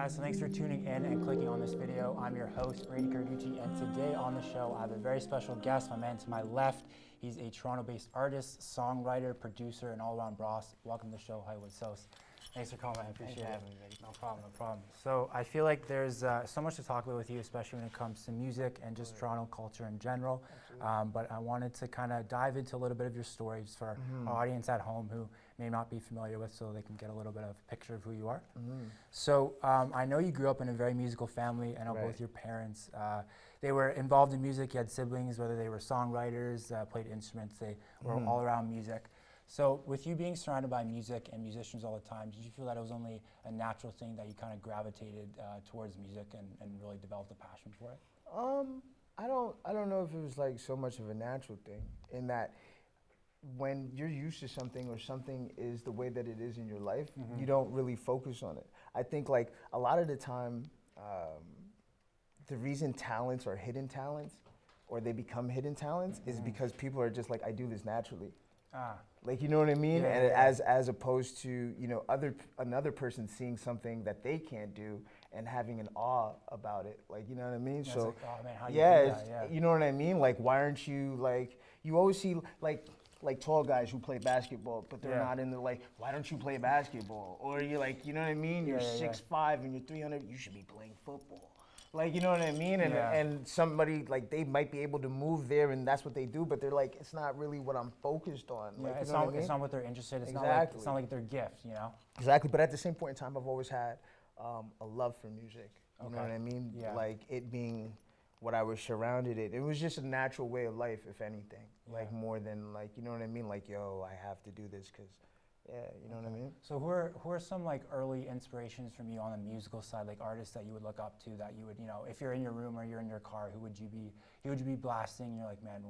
guys, so thanks for tuning in and clicking on this video. I'm your host, Brady Carducci, and today on the show, I have a very special guest, my man to my left. He's a Toronto-based artist, songwriter, producer, and all-around boss. Welcome to the show, Hollywoodsos. Thanks for coming, I appreciate it. No problem, no problem. So I feel like there's so much to talk about with you, especially when it comes to music and just Toronto culture in general. But I wanted to kind of dive into a little bit of your story just for our audience at home who may not be familiar with, so they can get a little bit of a picture of who you are. So I know you grew up in a very musical family. I know both your parents, they were involved in music. You had siblings, whether they were songwriters, played instruments, they were all around music. So with you being surrounded by music and musicians all the time, did you feel that it was only a natural thing that you kind of gravitated towards music and really developed a passion for it? I don't know if it was like so much of a natural thing, in that when you're used to something or something is the way that it is in your life, you don't really focus on it. I think like a lot of the time, the reason talents are hidden talents or they become hidden talents is because people are just like, I do this naturally. Like, you know what I mean? Yeah, and as opposed to, you know, another person seeing something that they can't do and having an awe about it. Like, you know what I mean? Yeah, so, like, oh man, how you do that? Yeah. you know what I mean? Like, why aren't you, like, you always see, like tall guys who play basketball, but they're not in the, like, why don't you play basketball? Or you're like, you know what I mean? You're 6'5" and you're 300, you should be playing football. Like, you know what I mean? And and somebody, like, they might be able to move there and that's what they do, but they're like, it's not really what I'm focused on. Like, it's, you know not, what I mean? it's not what they're interested in. It's, Exactly. It's not like their gift, you know? Exactly, but at the same point in time, I've always had a love for music. You know what I mean? Yeah. Like, it being what I was surrounded in. It was just a natural way of life, if anything. Like, more than, like, you know what I mean? Like, yo, I have to do this because, you know what I mean? So who are some like early inspirations from you on the musical side, like artists that you would look up to, that you would, you know, if you're in your room or you're in your car, who would you be blasting? And you're like, man,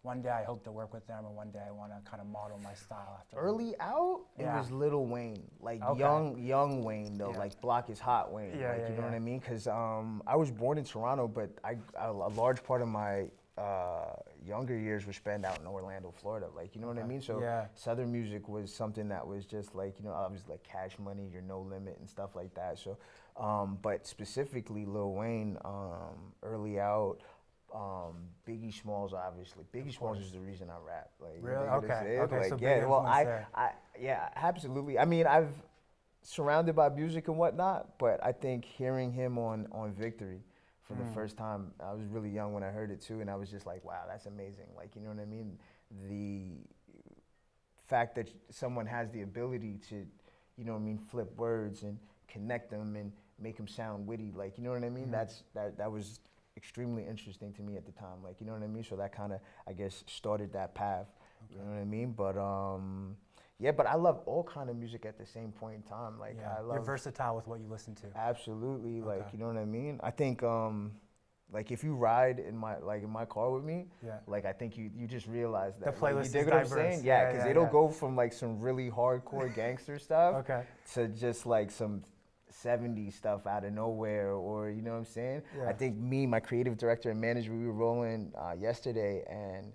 one day I hope to work with them, or one day I want to kind of model my style after Early them. out, it was Lil Wayne, like young Wayne though, like Block is Hot Wayne, you know what I mean? Because I was born in Toronto, but a large part of my younger years were spent out in Orlando, Florida, like, you know what I mean? So Southern music was something that was just like, you know, obviously like Cash Money, Your No Limit and stuff like that. So, but specifically Lil Wayne, early out, Biggie Smalls, obviously. Biggie Smalls is the reason I rap. Like, really? Okay. Like, so yeah, well, yeah, absolutely. I mean, I've surrounded by music and whatnot, but I think hearing him on Victory for the first time, I was really young when I heard it too, and I was just like, wow, that's amazing. Like, you know what I mean? The fact that someone has the ability to, you know what I mean, flip words and connect them and make them sound witty, like, you know what I mean? That was extremely interesting to me at the time, like, you know what I mean? So that kind of, I guess, started that path, you know what I mean? But yeah, but I love all kind of music at the same point in time. Like, I love. You're versatile with what you listen to. Absolutely, like, you know what I mean? I think, like, if you ride in my car with me, like, I think you just realize that. The playlist like, you dig is what diverse. I'm saying? Yeah, because it'll go from like some really hardcore gangster stuff to just like some 70s stuff out of nowhere, or, you know what I'm saying? I think my creative director and manager, we were rolling yesterday, and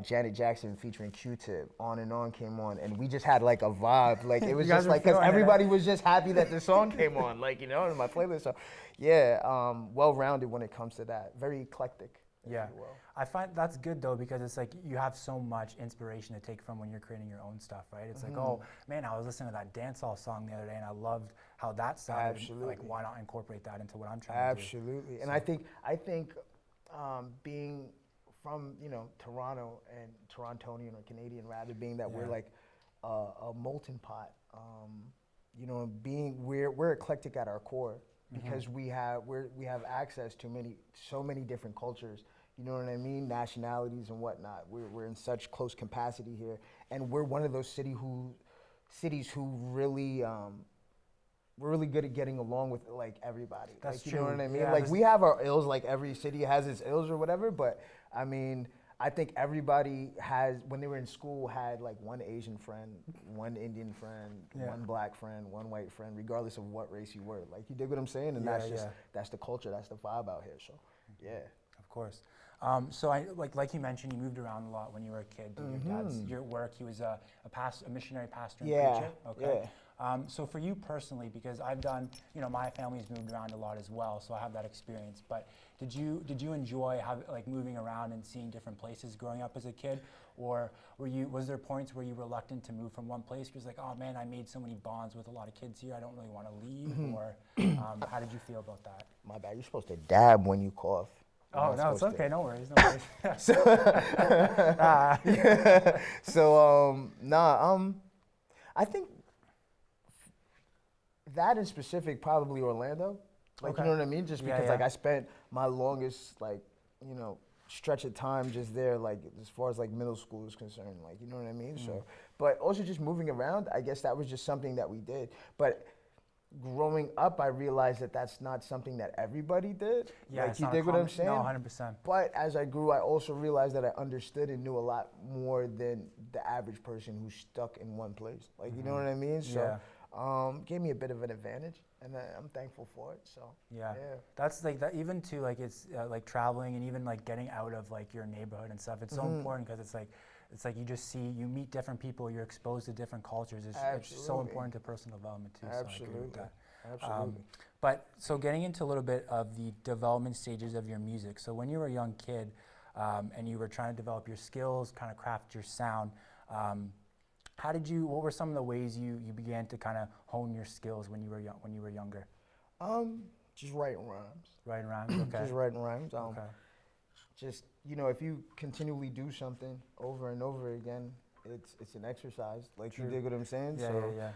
Janet Jackson featuring Q-Tip, On and On came on, and we just had like a vibe. Like, it was just like, because everybody was just happy that the song came on, like, you know, in my playlist. So yeah, well-rounded when it comes to that. Very eclectic. Yeah, I find that's good though, because it's like you have so much inspiration to take from when you're creating your own stuff, right? It's like, oh man, I was listening to that dancehall song the other day and I loved how that sounded. Absolutely. Like, why not incorporate that into what I'm trying to do? Absolutely. And I think being from, you know, Toronto and Torontonian or Canadian rather, being that we're like a molten pot, you know, we're eclectic at our core, because we have access to so many different cultures, you know what I mean, nationalities and whatnot. We're in such close capacity here, and we're one of those cities who really we're really good at getting along with like everybody. That's like, true. You know what I mean? Yeah, like, we have our ills, like every city has its ills or whatever, but I mean, I think everybody has, when they were in school, had like one Asian friend, one Indian friend, one black friend, one white friend, regardless of what race you were. Like, you dig what I'm saying? And that's the culture, that's the vibe out here. So, yeah. Of course. So like you mentioned, you moved around a lot when you were a kid. Did your dad's your work? He was a missionary pastor and preacher. Okay. So for you personally, because I've done, my family's moved around a lot as well, so I have that experience. But did you enjoy moving around and seeing different places growing up as a kid, or was there points where you were reluctant to move from one place because oh man, I made so many bonds with a lot of kids here, I don't really want to leave, or how did you feel about that? My bad. You're supposed to dab when you cough. Oh no, it's okay. No worries. No worries. I think that in specific, probably Orlando. Like, you know what I mean? Just because, like, I spent my longest, stretch of time just there, like, as far as, like, middle school is concerned. Like, you know what I mean? So, but also just moving around, I guess that was just something that we did. But growing up, I realized that that's not something that everybody did. Yeah, like, you dig what I'm saying? No, 100%. But as I grew, I also realized that I understood and knew a lot more than the average person who's stuck in one place. Like, you know what I mean? So, gave me a bit of an advantage, and I'm thankful for it. So, yeah. That's like that. Even to like it's like traveling and even like getting out of like your neighborhood and stuff. It's so important because it's like you meet different people, you're exposed to different cultures. It's so important to personal development too. Absolutely. So I agree with that. Absolutely. But so getting into a little bit of the development stages of your music. So when you were a young kid and you were trying to develop your skills, kind of craft your sound, what were some of the ways you began to kind of hone your skills when you were younger? Just writing rhymes. Writing rhymes, okay. Just writing rhymes. Okay. Just, if you continually do something over and over again, it's an exercise. Like, True. You dig what I'm saying? Yeah.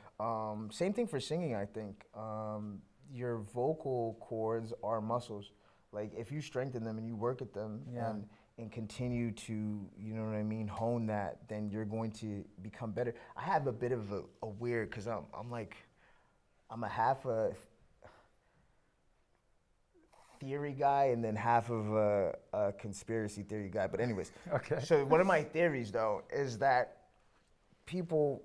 Same thing for singing, I think. Your vocal cords are muscles. Like, if you strengthen them and you work at them and continue to, hone that, then you're going to become better. I have a bit of a weird, because I'm a half a theory guy and then half of a conspiracy theory guy. But anyways, okay. So one of my theories, though, is that people,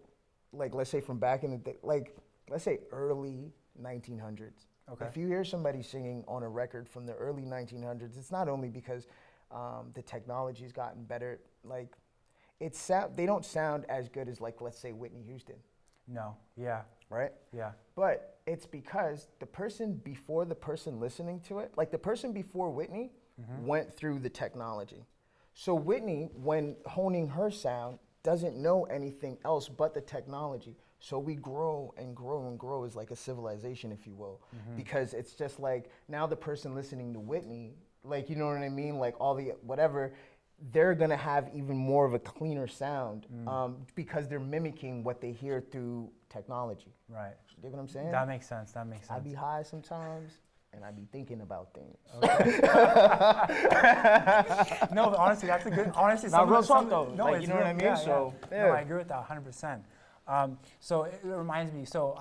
like, let's say from back in the day, like, let's say early 1900s. Okay. If you hear somebody singing on a record from the early 1900s, it's not only because the technology's gotten better. Like, they don't sound as good as, like, let's say Whitney Houston. No. Yeah. Right? Yeah. But it's because the person before the person listening to it, like the person before Whitney went through the technology. So Whitney, when honing her sound, doesn't know anything else but the technology. So we grow and grow and grow as like a civilization, if you will, because it's just like now the person listening to Whitney, like, you know what I mean? Like all the whatever, they're gonna have even more of a cleaner sound because they're mimicking what they hear through technology. Right. You know what I'm saying? That makes sense. I be high sometimes, and I be thinking about things. Okay. No, but honestly, that's a good. Honestly, not real talk though. No, like, you know what I mean? Yeah, so yeah. No, I agree with that 100%. So it reminds me. So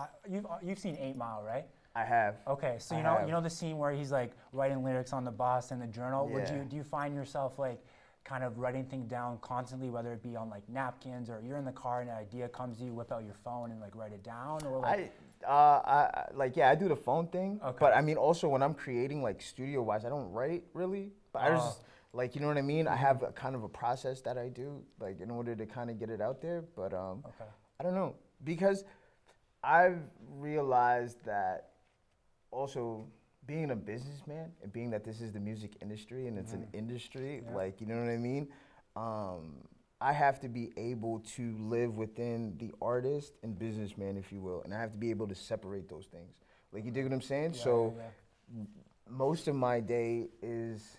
you've seen 8 Mile, right? I have. Okay, so you know the scene where he's like writing lyrics on the bus in the journal. Yeah. Do you find yourself like kind of writing things down constantly, whether it be on like napkins or you're in the car and an idea comes to you, whip out your phone and like write it down, or like? I do the phone thing. Okay. But I mean, also when I'm creating like studio wise, I don't write really. But I just like, you know what I mean. I have a kind of a process that I do like in order to kind of get it out there. But I don't know, because I've realized that also being a businessman and being that this is the music industry and it's an industry, like, you know what I mean? I have to be able to live within the artist and businessman, if you will, and I have to be able to separate those things. Like, you dig what I'm saying? Most of my day is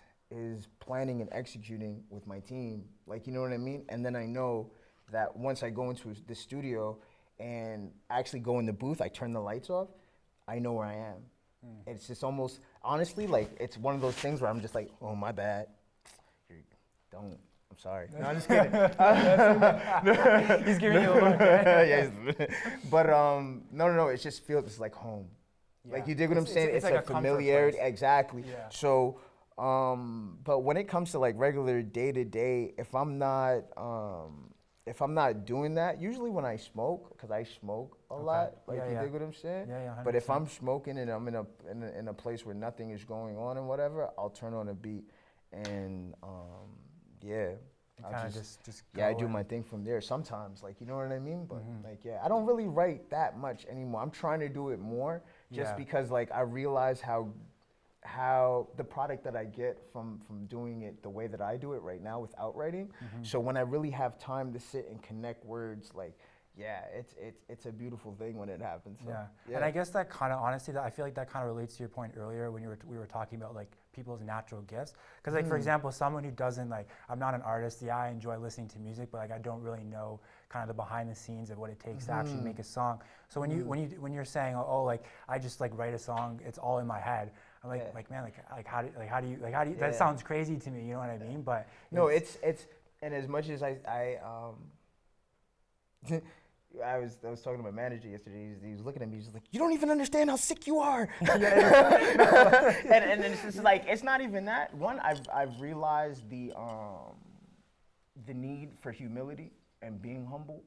planning and executing with my team, like, you know what I mean? And then I know that once I go into the studio and actually go in the booth, I turn the lights off, I know where I am. It's just almost, honestly, like, it's one of those things where I'm just like, oh, my bad. I'm sorry. No, I'm just kidding. He's giving you a look. Right? But no, it just feels like home. Yeah. Like, you dig what I'm saying? It's like a familiarity. Exactly. Yeah. So, but when it comes to like regular day to day, if I'm not doing that, usually when I smoke, because I smoke a lot, like, you dig what I'm saying? Yeah, 100%. But if I'm smoking and I'm in a place where nothing is going on and whatever, I'll turn on a beat and You kind of just yeah, I go do and- my thing from there sometimes, like, you know what I mean? But like, yeah, I don't really write that much anymore. I'm trying to do it more just Yeah. because like I realize how the product that I get from doing it the way that I do it right now without writing. So when I really have time to sit and connect words, like, yeah, it's a beautiful thing when it happens. So, yeah. And I guess that kind of honestly, that I feel like that kind of relates to your point earlier when we were talking about like people's natural gifts. Because like for example, someone who doesn't like, I'm not an artist. Yeah, I enjoy listening to music, but like I don't really know kind of the behind the scenes of what it takes to actually make a song. So when you're saying oh like I just like write a song, it's all in my head. I'm like man, how do you that sounds crazy to me, you know what I mean? But no, it's and as much as I was talking to my manager yesterday. He was looking at me. He's like, "You don't even understand how sick you are." and it's just like, it's not even that. One, I've realized the need for humility and being humble.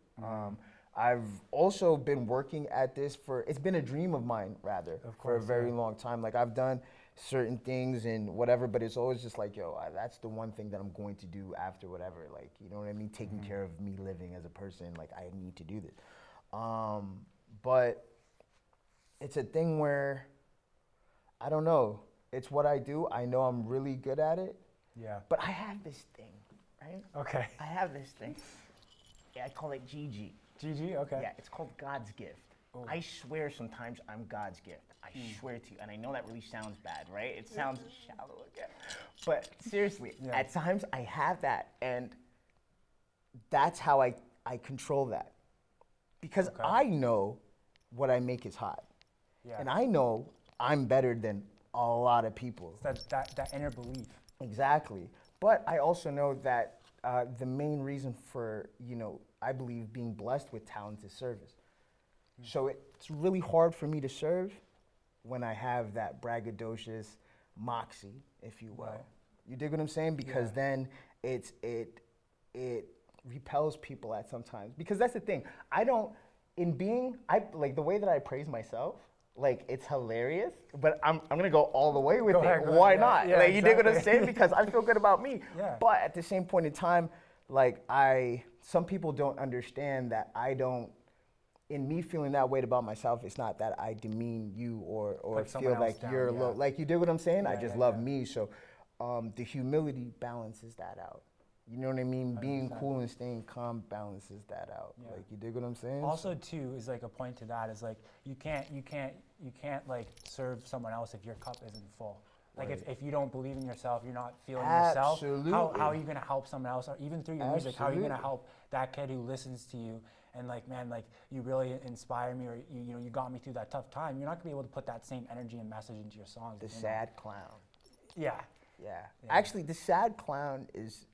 I've also been working at this it's been a dream of mine rather for a very long time. Like I've done certain things and whatever, but it's always just like, yo, that's the one thing that I'm going to do after whatever. Like, you know what I mean? Taking care of me living as a person. Like I need to do this. But it's a thing where, I don't know. It's what I do. I know I'm really good at it. Yeah. But I have this thing, right? Okay. I have this thing. Yeah, I call it GG. GG, okay. Yeah, it's called God's gift. Oh. I swear sometimes I'm God's gift. I swear to you. And I know that really sounds bad, right? It sounds shallow again. But seriously, at times I have that. And that's how I control that. Because I know what I make is hot. Yeah. And I know I'm better than a lot of people. That inner belief. Exactly. But I also know that the main reason for, I believe being blessed with talent is service. So it's really hard for me to serve when I have that braggadocious moxie, if you will. Right. You dig what I'm saying? Because then it repels people at sometimes. Because that's the thing. Like the way that I praise myself, like it's hilarious, but I'm gonna go all the way with it. Why not? Yeah, like you dig what I'm exactly. saying? Because I feel good about me. Yeah. But at the same point in time, like some people don't understand that in me feeling that way about myself, it's not that I demean you or feel like you're low. Like you dig what I'm saying? I just love me. So the humility balances that out. You know what I mean? 100%. Being cool and staying calm balances that out. Yeah. Like you dig what I'm saying? Also, too, is like a point to that is like you can't like serve someone else if your cup isn't full. Like if you don't believe in yourself, you're not feeling yourself. How are you gonna help someone else? Or even through your music, how are you gonna help that kid who listens to you? And like, man, like you really inspire me, or you got me through that tough time. You're not gonna be able to put that same energy and message into your songs. The sad clown. Yeah. Yeah. Actually, the sad clown is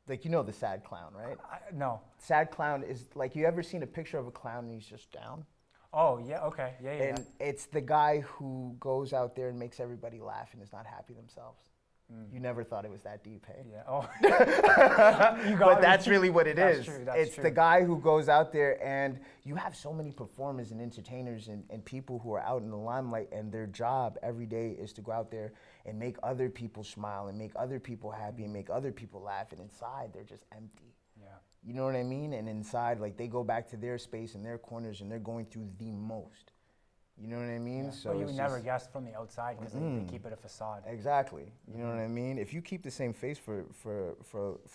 like, the sad clown, right? No. Sad clown is like, you ever seen a picture of a clown and he's just down? Oh, yeah, okay. Yeah. And it's the guy who goes out there and makes everybody laugh and is not happy themselves. You never thought it was that deep, hey? Yeah. Oh. But that's really what it is. True, it's the guy who goes out there, and you have so many performers and entertainers and people who are out in the limelight, and their job every day is to go out there and make other people smile and make other people happy and make other people laugh, and inside they're just empty. Yeah. You know what I mean? And inside, like, they go back to their space and their corners, and they're going through the most. You know what I mean? Yeah. So but you would never guess from the outside because they keep it a facade. Exactly. You know what I mean? If you keep the same face for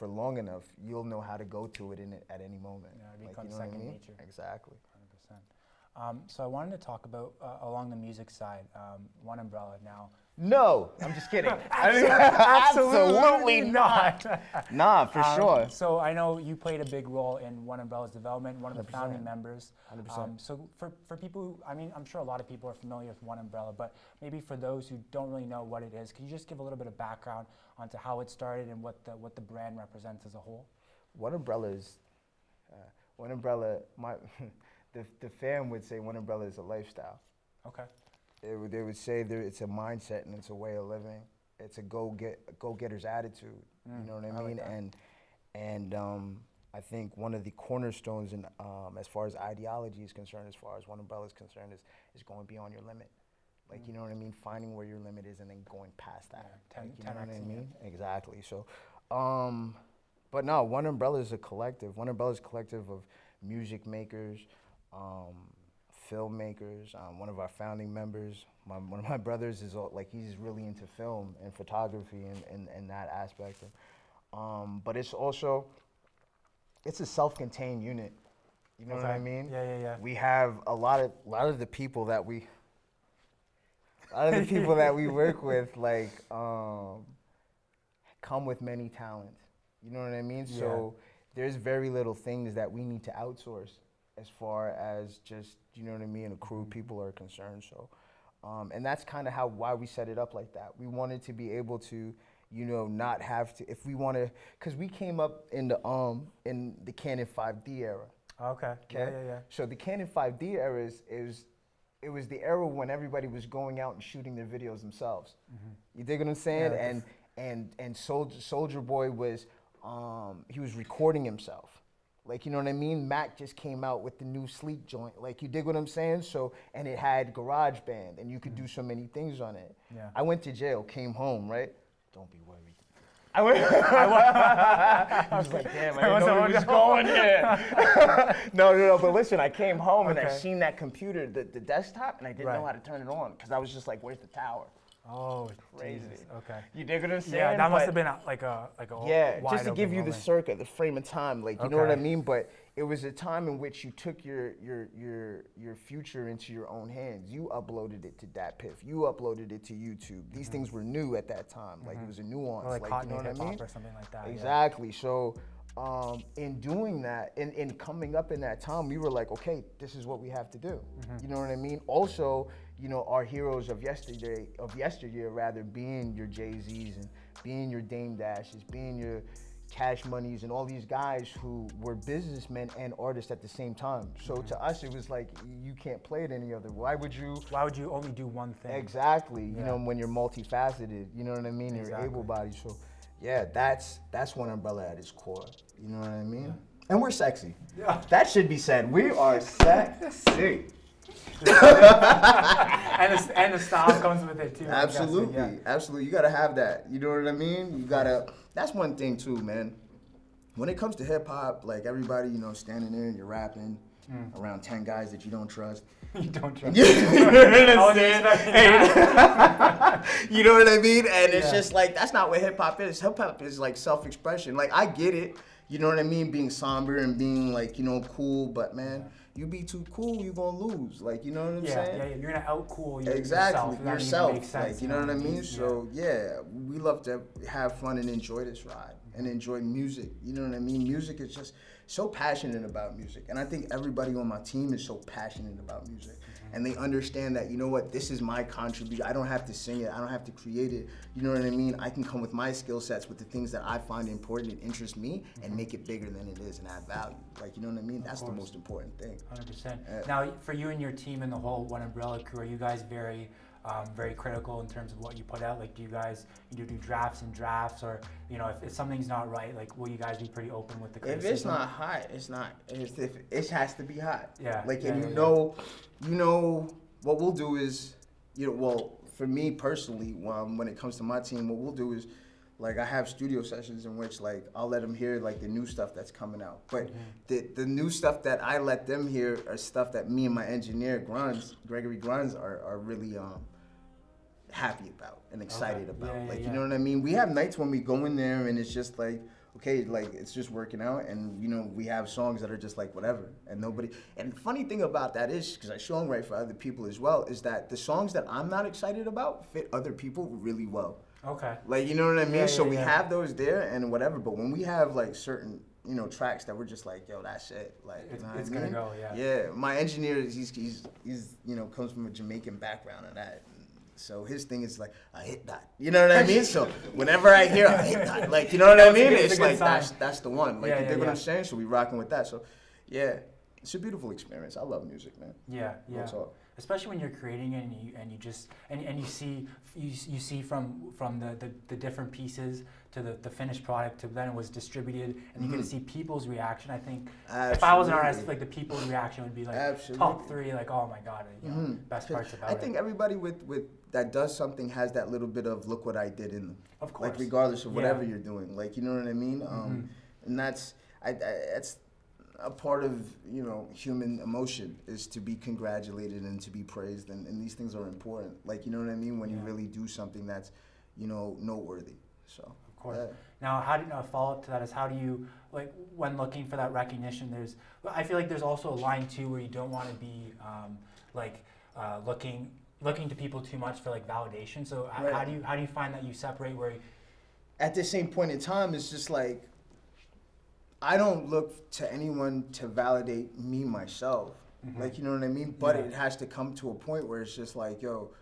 long enough, you'll know how to go to it at any moment. Yeah, it becomes second nature. Exactly. 100%. So I wanted to talk about along the music side, One Umbrella now. No, I'm just kidding. Absolutely not. Nah, for sure. So I know you played a big role in One Umbrella's development, one of the founding members. 100%. So for people who, I'm sure a lot of people are familiar with One Umbrella, but maybe for those who don't really know what it is, can you just give a little bit of background onto how it started and what the brand represents as a whole? One Umbrella is, the fam would say One Umbrella is a lifestyle. Okay. They would say it's a mindset and it's a way of living. It's a go-getter's attitude. You know what I mean? Like and I think one of the cornerstones in as far as ideology is concerned, as far as One Umbrella is concerned, is going beyond your limit. Like, you know what I mean? Finding where your limit is and then going past that. Yeah, you know what I 10X-ing mean? it. Exactly. So But no, One Umbrella is a collective. One Umbrella is a collective of music makers, filmmakers. One of our founding members, one of my brothers is he's really into film and photography and that aspect. But it's also, it's a self-contained unit. You know what I mean? Yeah. We have a lot of the people that we work with, come with many talents. You know what I mean? Yeah. So there's very little things that we need to outsource as far as just, you know what I mean, a crew of people are concerned. So, and that's kind of why we set it up like that. We wanted to be able to, you know, not have to, if we want to, because we came up in the Canon 5D era. Okay. Yeah. So the Canon 5D era it was the era when everybody was going out and shooting their videos themselves. You dig what I'm saying? Yeah, and Soulja Boy was he was recording himself. Like, you know what I mean? Mac just came out with the new Sleek joint. Like, you dig what I'm saying? So, and it had GarageBand, and you could do so many things on it. Yeah. I went to jail, came home, right? Don't be worried. I was like, damn, I didn't know he was going here. No, but listen, I came home and I seen that computer, the desktop, and I didn't know how to turn it on, because I was just like, where's the tower? Oh, crazy. Jesus. Okay. You dig what I'm saying? Yeah, that must have been like a yeah, wide just to give open you moment. the circa, the frame of time, like, you know what I mean? But it was a time in which you took your future into your own hands. You uploaded it to DatPiff. You uploaded it to YouTube. These things were new at that time. Like, it was a nuance. Or like you know what I mean? or something like that. Exactly. Yeah. So in doing that, in coming up in that time, we were like, okay, this is what we have to do. You know what I mean? Also, you know, our heroes of yesteryear rather, being your Jay-Z's and being your Dame Dashes, being your Cash Moneys, and all these guys who were businessmen and artists at the same time. So to us, it was like, you can't play it any other. Why would you only do one thing? Exactly. You know, when you're multifaceted, you know what I mean? You're able-bodied. So yeah, that's One Umbrella at its core. You know what I mean? Yeah. And we're sexy. Yeah. That should be said. We are sexy. and the style comes with it too. Absolutely, absolutely. You gotta have that. You know what I mean? You gotta. That's one thing too, man. When it comes to hip hop, like, everybody, you know, standing there and you're rapping around 10 guys that you don't trust. You don't trust. You know what I mean? And it's just like, that's not what hip hop is. Hip hop is like self-expression. Like, I get it. You know what I mean? Being somber and being, like, you know, cool, but man, you be too cool, you gonna lose. Like, you know what I'm saying? Yeah, you're gonna out-cool yourself. Like, you know what I mean? So yeah, we love to have fun and enjoy this ride and enjoy music. You know what I mean? Music is just so passionate about music, and I think everybody on my team is so passionate about music. And they understand that, you know what, this is my contribution. I don't have to sing it, I don't have to create it. You know what I mean? I can come with my skill sets, with the things that I find important and interest me, and make it bigger than it is and add value. Like, you know what I mean? That's the most important thing. 100%. Now, for you and your team and the whole One Umbrella crew, are you guys very critical in terms of what you put out? Like, do you guys do drafts and drafts, or, you know, if something's not right, like, will you guys be pretty open with the criticism? If it's not hot, it's not. It has to be hot. Yeah. Like, and you know, what we'll do is, you know, well, for me personally, when it comes to my team, what we'll do is, like, I have studio sessions in which, like, I'll let them hear, like, the new stuff that's coming out. But the new stuff that I let them hear are stuff that me and my engineer, Gregory Gruns, are really happy about and excited about. You know what I mean? We have nights when we go in there and it's just like, okay, like, it's just working out, and, you know, we have songs that are just like whatever, and nobody. And the funny thing about that is, because I songwrite for other people as well, is that the songs that I'm not excited about fit other people really well. Okay. Like, you know what I mean? So we have those there and whatever, but when we have, like, certain, you know, tracks that we're just like, yo, that's it. Like, it's gonna go, Yeah, my engineer, he's you know, comes from a Jamaican background and that. So his thing is like a hit dot. You know what I mean? So whenever I hear a hit dot, like, you know what I mean? It's like, that's the one. Like, you dig what I'm saying? So we rocking with that. So yeah, it's a beautiful experience. I love music, man. Yeah. Especially when you're creating it and you just you see from the different pieces to the finished product to then it was distributed, and you get to see people's reaction. I think if I was an artist, like, the people's reaction would be like top 3, like, oh my god, you know, best parts about it. I think everybody with that does something has that little bit of look what I did in them. Of course. Like, regardless of whatever you're doing. Like, you know what I mean? And that's a part of, you know, human emotion, is to be congratulated and to be praised, and these things are important. Like, you know what I mean? When you really do something that's, you know, noteworthy. So. Of course. Now, how do you follow up to that is how do you, like, when looking for that recognition, I feel like there's also a line too where you don't want to be looking to people too much for like validation. So how do you find that you separate where at the same point in time, it's just like, I don't look to anyone to validate me myself. Like, you know what I mean? But it has to come to a point where it's just like, yo,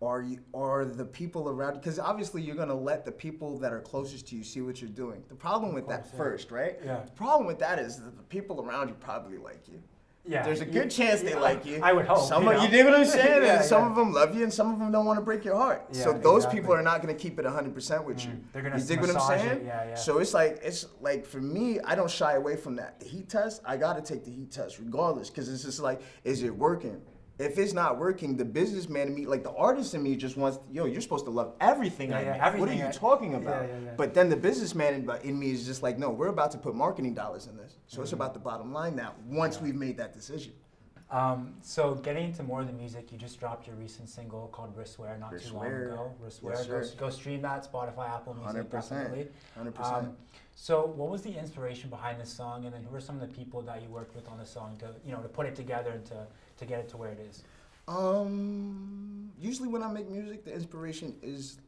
are the people around, because obviously you're gonna let the people that are closest to you see what you're doing. The problem with that first, right? Yeah. The problem with that is that the people around you probably like you. Yeah. There's a good chance they like you. I would hope. You dig what I'm saying? And some of them love you, and some of them don't want to break your heart. Yeah, so those people are not going to keep it 100% with you. They're going to dig what I'm saying? So it's like for me, I don't shy away from that. The heat test, I got to take the heat test regardless, because it's just like, is it working? If it's not working, the businessman in me, like the artist in me, just wants, yo, you're supposed to love everything I make. What are you talking about? But then the businessman in me is just like, no, we're about to put marketing dollars in this. So it's about the bottom line now, once we've made that decision. So getting into more of the music, you just dropped your recent single called Wristwear not too long ago. Wristwear, yes, go stream that, Spotify, Apple Music, 100%, definitely. 100%. So what was the inspiration behind this song, and then who are some of the people that you worked with on the song to, you know, to put it together and to get it to where it is? Usually when I make music, the inspiration is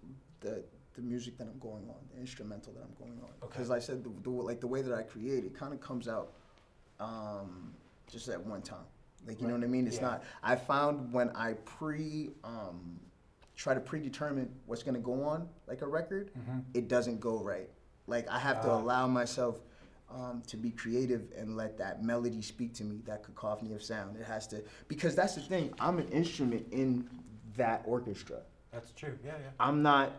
the music that I'm going on, the instrumental that I'm going on. Because I said, the way that I create, it kind of comes out just at one time. Like, you know what I mean? It's not, I found when I try to predetermine what's gonna go on, like a record, it doesn't go right. Like, I have to allow myself to be creative and let that melody speak to me, that cacophony of sound. It has to, because that's the thing, I'm an instrument in that orchestra. That's true, yeah. I'm not,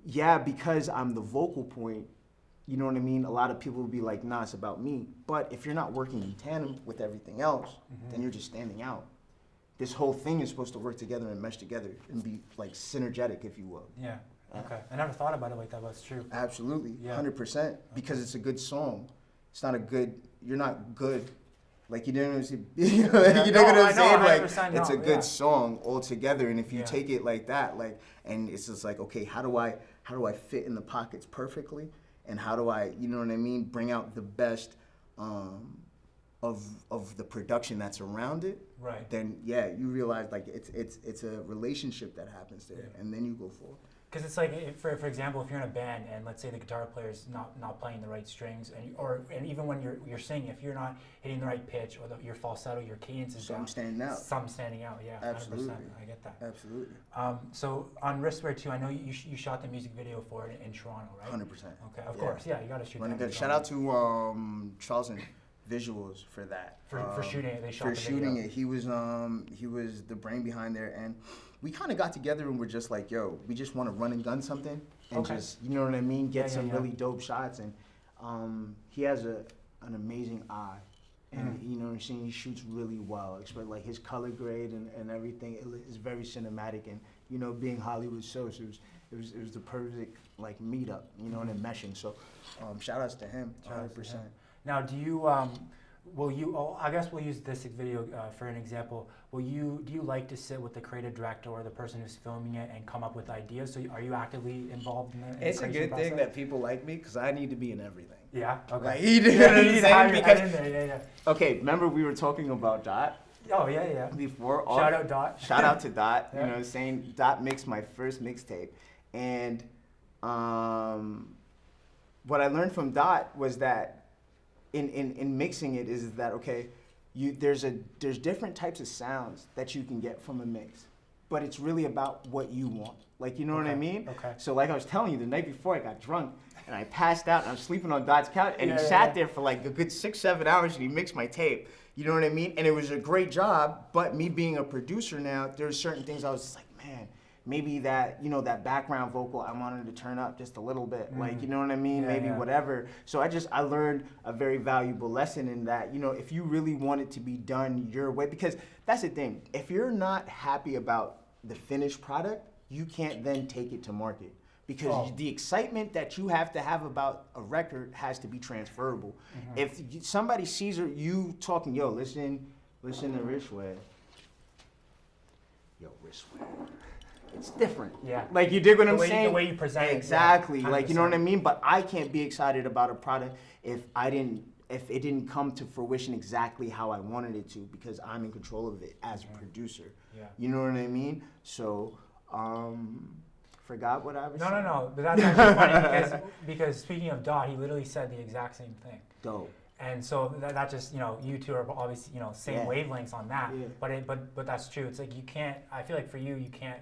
because I'm the vocal point, you know what I mean? A lot of people will be like, nah, it's about me. But if you're not working in tandem with everything else, then you're just standing out. This whole thing is supposed to work together and mesh together and be like synergetic, if you will. Yeah. Okay. I never thought about it like that, but it's true. Absolutely. 100%. Because it's a good song. It's not a good, you're not good. Like, you know what I'm saying? Like, it's a good song altogether. And if you take it like that, like, and it's just like, okay, how do I fit in the pockets perfectly? And how do I, you know what I mean, bring out the best of the production that's around it? Right. Then you realize like it's a relationship that happens there, and then you go forward. Because it's like, for example, if you're in a band and let's say the guitar player's not playing the right strings, and even when you're singing, if you're not hitting the right pitch or your falsetto, your cadence is down. Standing out. Some standing out, yeah. Absolutely. 100%, I get that. Absolutely. So on Wristwear too, I know you shot the music video for it in Toronto, right? 100%. Okay, of course, you got to shoot that. Shout out to Charles and Visuals for that. For shooting it, they shot for shooting it. He was the brain behind there, and we kind of got together and we're just like, yo, we just want to run and gun something and just, you know what I mean, get some really dope shots. And he has an amazing eye, and you know what I'm saying, he shoots really well. Like his color grade and everything is very cinematic. And you know, being Hollywoodsos, it was the perfect like meetup, you know, and then meshing. So shout outs to him, 100%. Now, do you I guess we'll use this video for an example. Do you like to sit with the creative director or the person who's filming it and come up with ideas? So are you actively involved in the It's a good thing that people like me, because I need to be in everything. Yeah, okay. Like, you know what I'm saying? Because, okay, remember we were talking about Dot? Oh, yeah. Before. Shout out Dot. Shout out to Dot. You know what I'm saying? Dot mixed my first mixtape. And what I learned from Dot was that in mixing it is that, okay, there's different types of sounds that you can get from a mix, but it's really about what you want. Like, you know what I mean? Okay. So like I was telling you, the night before I got drunk and I passed out and I was sleeping on Dot's couch, and he sat there for like a good 6-7 hours and he mixed my tape. You know what I mean? And it was a great job, but me being a producer now, there's certain things I was just like, man, maybe that, you know, that background vocal, I wanted to turn up just a little bit. Like, you know what I mean? Maybe whatever. So I learned a very valuable lesson in that, you know, if you really want it to be done your way, because that's the thing, if you're not happy about the finished product, you can't then take it to market. because the excitement that you have to have about a record has to be transferable. If somebody sees you talking, yo, listen to Rishway. Yo, Rishway. It's different. Yeah. Like, you dig what I'm saying? The way you present it. Exactly. Yeah, like, you know what I mean? But I can't be excited about a product if it didn't come to fruition exactly how I wanted it to, because I'm in control of it as a producer. Yeah. You know what I mean? So, forgot what I was saying. No. But that's actually funny because speaking of Dot, he literally said the exact same thing. Dope. And so that just, you two are obviously, same wavelengths on that. Yeah. But that's true. It's like you can't, I feel like for you can't,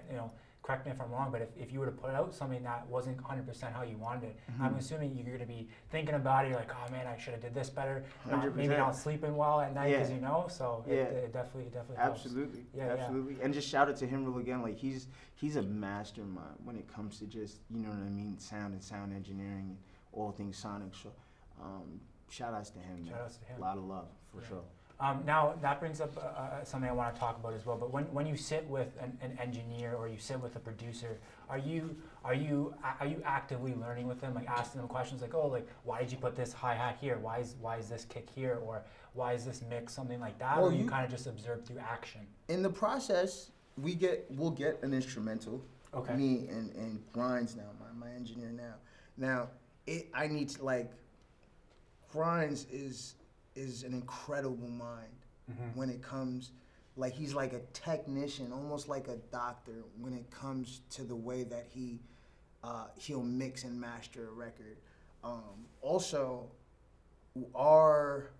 correct me if I'm wrong, but if you were to put out something that wasn't 100% how you wanted it, I'm assuming you're going to be thinking about it. You're like, oh man, I should have did this better. Maybe not sleeping well at night because so it definitely helps. Absolutely. Yeah, absolutely. And just shout out to him real again. Like, he's a mastermind when it comes to just, you know what I mean, sound and sound engineering and all things sonic. So shout outs to him. Shout outs to him. A lot of love for sure. Now that brings up something I want to talk about as well. But when you sit with an engineer or you sit with a producer, are you actively learning with them, like asking them questions like, oh, like why did you put this hi-hat here? Why is this kick here? Or why is this mix, something like that? Well, or you kind of just observe through action? In the process, we'll get an instrumental. Okay. Me and Grinds now, my engineer now. Now I need to, like, Grinds is an incredible mind when it comes, like, he's like a technician, almost like a doctor when it comes to the way that he'll mix and master a record. Also, our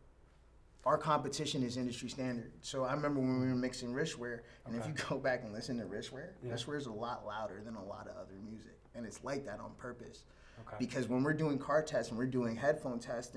competition is industry standard. So I remember when we were mixing Rishware, and if you go back and listen to Rishware, Rishware is a lot louder than a lot of other music, and it's like that on purpose. Okay. Because when we're doing car tests and we're doing headphone tests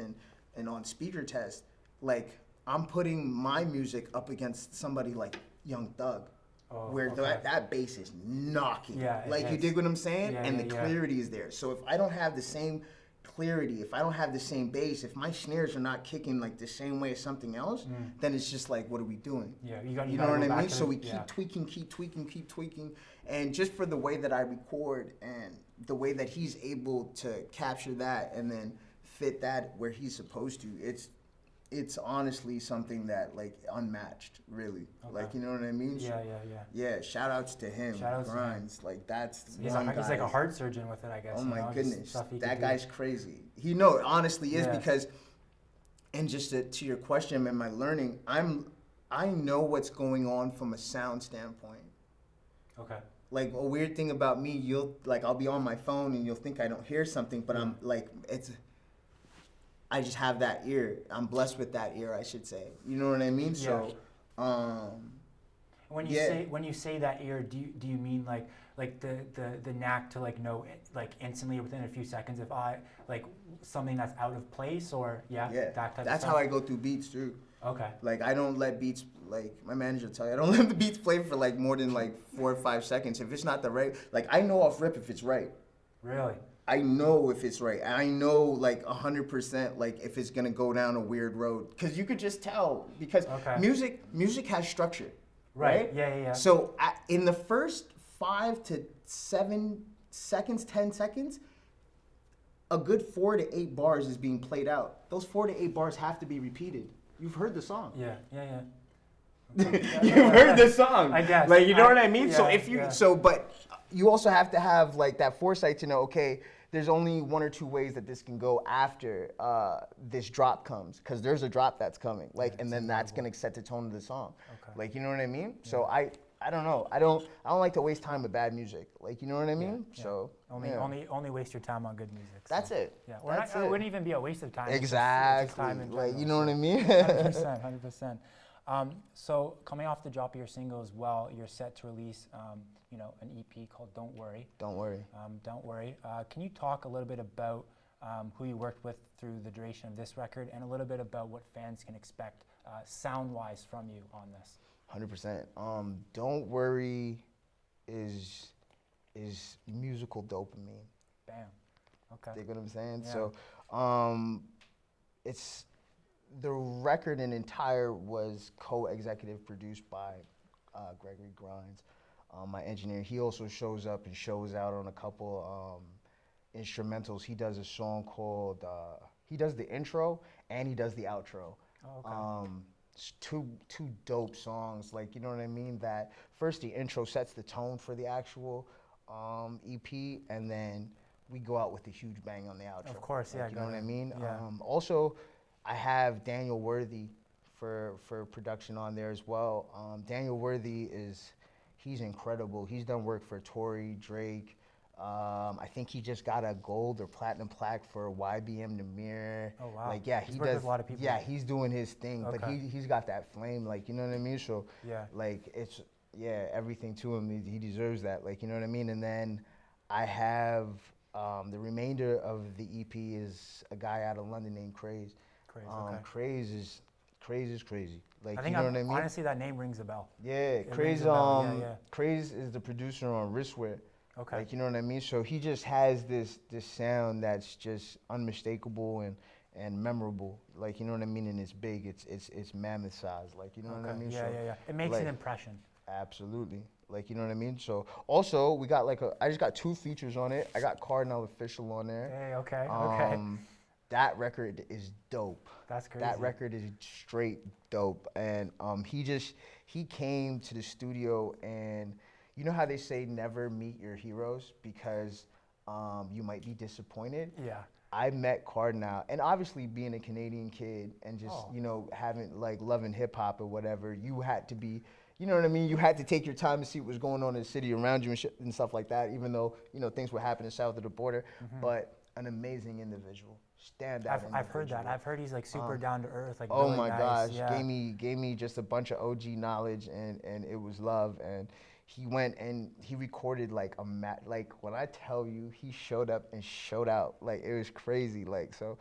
and on speaker tests, like, I'm putting my music up against somebody like Young Thug, where that bass is knocking. Yeah, like, you dig what I'm saying? Yeah, and the clarity is there. So if I don't have the same clarity, if I don't have the same bass, if my snares are not kicking like the same way as something else, then it's just like, what are we doing? Yeah, you know what I mean? So we keep tweaking. And just for the way that I record and the way that he's able to capture that and then fit that where he's supposed to, it's honestly something that, like, unmatched, really. Okay. Like, you know what I mean? Yeah, shout outs to him. Shout outs Grinds. Like, that's he's like a heart surgeon with it, I guess. Oh my goodness. That guy's do. Crazy. He honestly is, because, and just to your question and my learning, I know what's going on from a sound standpoint. Okay. Like, a weird thing about me, I'll be on my phone and you'll think I don't hear something, but I'm like, I just have that ear. I'm blessed with that ear, I should say. You know what I mean? Yeah. So, when you say that ear, do you mean like the knack to, like, know, like, instantly within a few seconds if I, like, something that's out of place, or that type of that's stuff? how I go through beats too. Okay. Like, I don't let beats, like, my manager will tell you, I don't let the beats play for like more than like 4 or 5 seconds. If it's not the right, like, I know off rip if it's right. Really? I know if it's right. I know, like, 100%, like, if it's gonna go down a weird road, because you could just tell, because music has structure, right? Yeah. So in the first 5 to 7 seconds, 10 seconds, a good 4 to 8 bars is being played out. Those 4 to 8 bars have to be repeated. You've heard the song. Yeah. You've heard the song. I guess. Like, you know what I mean? Yeah, but you also have to have, like, that foresight to know, okay, there's only 1 or 2 ways that this can go after this drop comes, because there's a drop that's coming, like, and then that's gonna set the tone of the song. Okay. Like, you know what I mean? Yeah. So I don't know. I don't like to waste time with bad music. Like, you know what I mean? Yeah. So only waste your time on good music. So. That's it. Yeah. It wouldn't even be a waste of time. Exactly. It's just time in like, general, you know what I mean? 100%. So coming off the drop of your single as well, you're set to release, an EP called Don't Worry. Don't Worry. Don't Worry. Can you talk a little bit about who you worked with through the duration of this record, and a little bit about what fans can expect sound-wise from you on this? 100%. Don't Worry is musical dopamine. Bam. Okay. You know what I'm saying? Yeah. So, it's the record in entire was co-executive produced by Gregory Grinds, my engineer. He also shows up and shows out on a couple instrumentals. He does a song called, he does the intro and he does the outro. Oh, okay. It's two dope songs, like, you know what I mean? That first the intro sets the tone for the actual EP, and then we go out with a huge bang on the outro. Of course, like, yeah. you know what I mean? Yeah. Also, I have Daniel Worthy for production on there as well. Daniel Worthy he's incredible. He's done work for Tory, Drake. I think he just got a gold or platinum plaque for YBM Namir. Oh wow. Like, yeah, He's he worked does. with a lot of people. Yeah, he's doing his thing, but Okay. he's got that flame, like, you know what I mean? So Yeah. like, it's, yeah, everything to him. He deserves that, like, you know what I mean? And then I have the remainder of the EP is a guy out of London named Craze. Crazy. Okay. Craze is crazy. Like, I think you know what I mean? honestly that name rings a bell. Yeah, rings Craze. a bell, yeah. Craze is the producer on Wristwear. Okay. Like, you know what I mean? So he just has this sound that's just unmistakable and memorable. Like, you know what I mean? And it's big. It's mammoth size. Like, you know what I mean? Yeah, So, yeah. It makes like, an impression. absolutely. Like, you know what I mean? So also we got I just got 2 features on it. I got Cardinal Official on there. Hey, okay. That record is dope. That's crazy. That record is straight dope. And he came to the studio, and you know how they say never meet your heroes because you might be disappointed? Yeah. I met Cardinal, and obviously being a Canadian kid and just, you know, having, like, loving hip hop or whatever, you had to be, you know what I mean? You had to take your time to see what was going on in the city around you and stuff like that, even though, you know, things were happening south of the border. But an amazing individual. Standout. I've heard that. I've heard he's like super down to earth, like oh really my nice. gosh, Yeah. gave me just a bunch of OG knowledge, and it was love. And he went and he recorded like like, when I tell you, he showed up and showed out. Like, it was crazy. Like, so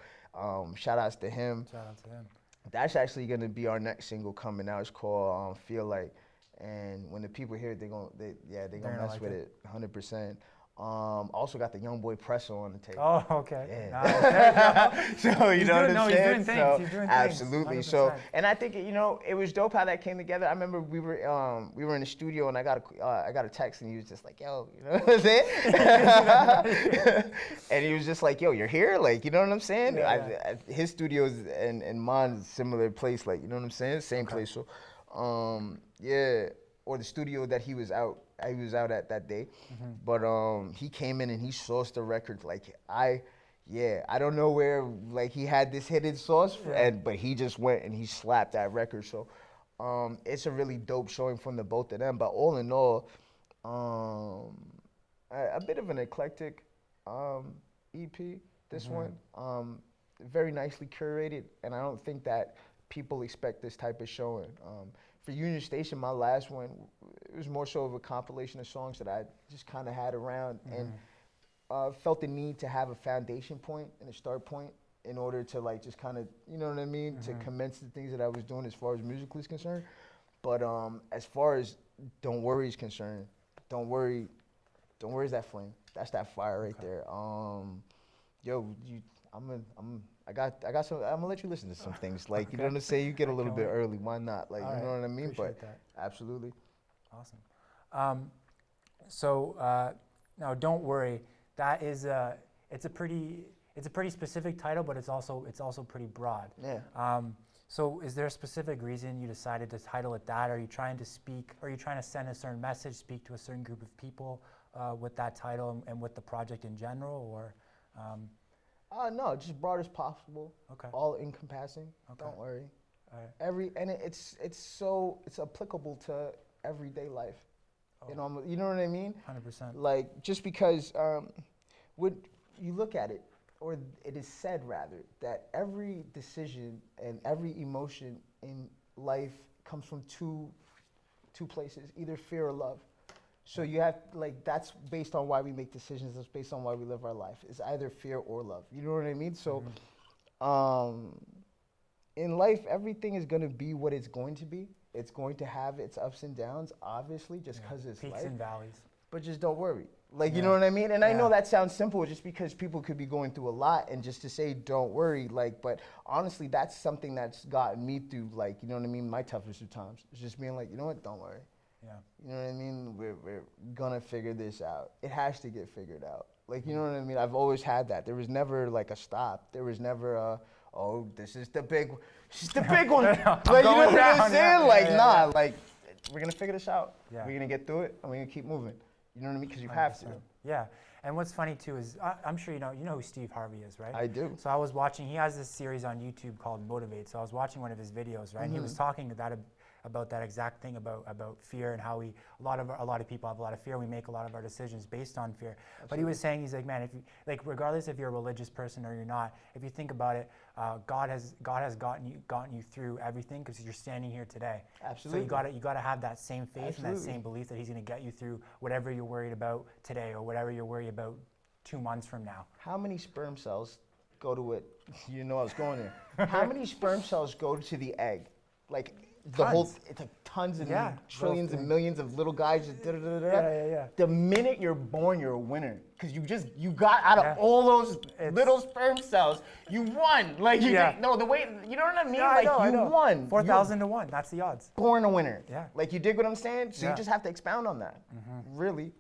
shout outs to him. Shout out to him. That's actually gonna be our next single coming out. It's called Feel Like. And when the people hear it, they're gonna mess like with it 100%. Also got the Young Boy Presser on the tape. Oh, okay. Yeah. Nice. There you go. So you He's know doing- what I'm no, he's saying? doing things. So, He's doing things. absolutely. So, 100%. and I think you know, it was dope how that came together. I remember we were in the studio, and I got a text, and he was just like, "Yo," you know what I'm saying? And he was just like, "Yo, you're here?" Like, you know what I'm saying? Yeah. His studios and mine similar place, like, you know what I'm saying? Same place. So, yeah, or the studio that he was out at that day. But he came in and he sourced the record. Like, I don't know where, like, he had this hidden sauce, but he just went and he slapped that record. So it's a really dope showing from the both of them. But all in all, a bit of an eclectic EP, this one. Very nicely curated, and I don't think that people expect this type of showing. For Union Station, my last one, it was more so of a compilation of songs that I just kind of had around, and felt the need to have a foundation point and a start point in order to, like, just kind of, you know what I mean, to commence the things that I was doing as far as musically is concerned. But as far as Don't Worry is concerned, Don't Worry is that flame. That's that fire right there. Yo, I got some. I'm gonna let you listen to some things. Like, you know what I'm saying? You get a little bit early. Why not? Like, you know what I mean? Appreciate But that. absolutely. Awesome. Now, Don't Worry. That is it's a pretty specific title, but it's also pretty broad. Yeah. So is there a specific reason you decided to title it that? Are you trying to send a certain message, speak to a certain group of people with that title and with the project in general, or? No, just broad as possible. Okay. All encompassing. Okay. Don't worry. All right. It's applicable to everyday life. Oh. You know what I mean? 100%. Like, just because when you look at it, or it is said rather, that every decision and every emotion in life comes from two places, either fear or love. So you have, like, that's based on why we make decisions. That's based on why we live our life. It's either fear or love. You know what I mean? So, in life, everything is going to be what it's going to be. It's going to have its ups and downs, obviously, just because it's Peaks life. and valleys. But just don't worry. Like, you know what I mean? And I know Yeah. that sounds simple just because people could be going through a lot, and just to say don't worry, like, but honestly, that's something that's gotten me through, like, you know what I mean, my toughest of times. It's just being like, you know what, don't worry. Yeah. You know what I mean? We're gonna figure this out. It has to get figured out. Like, you know what I mean? I've always had that. There was never like a stop. There was never a, oh, this is the big one. Like, you know what I'm saying? Like, we're gonna figure this out. Yeah. We're gonna get through it, and we're gonna keep moving. You know what I mean? Because you have to. Yeah, and what's funny too is I'm sure you know who Steve Harvey is, right? I do. So I was watching. He has this series on YouTube called Motivate. So I was watching one of his videos, right? And he was talking about that exact thing about fear and how a lot of people have a lot of fear. We make a lot of our decisions based on fear. Absolutely. But he was saying, he's like, man, if you, like, regardless if you're a religious person or you're not, if you think about it, God has gotten you through everything because you're standing here today. Absolutely. So you gotta have that same faith Absolutely. and that same belief that He's gonna get you through whatever you're worried about today or whatever you're worried about 2 months from now. How many sperm cells go to it? You know I was going there. How many sperm cells go to the egg? Like the Tons. whole, it's like tons and trillions and millions of little guys. Yeah. The minute you're born, you're a winner. Because you got out of all those little sperm cells, you won. Like, you know what I mean? Yeah, like, I know. won. 4,000 to 1, that's the odds. Born a winner. Yeah. Like, you dig what I'm saying? So you just have to expound on that. Really.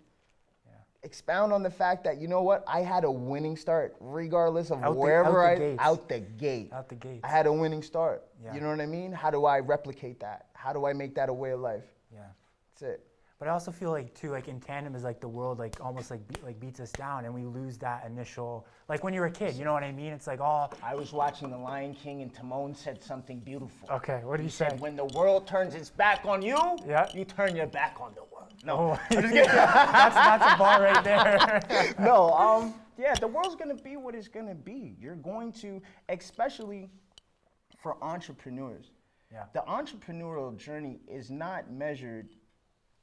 Expound on the fact that, you know what, I had a winning start regardless of out the gate. Out the gate. I had a winning start. Yeah. You know what I mean? How do I replicate that? How do I make that a way of life? Yeah. That's it. But I also feel like too, like in tandem is like the world like almost like beats us down and we lose that initial, like when you're a kid, you know what I mean? It's like, oh. I was watching The Lion King and Timon said something beautiful. Okay, what did he say? Said, when the world turns its back on you, you turn your back on the world. No, I'm just kidding. that's a bar right there. No, yeah, the world's gonna be what it's gonna be. You're going to, especially for entrepreneurs. Yeah. The entrepreneurial journey is not measured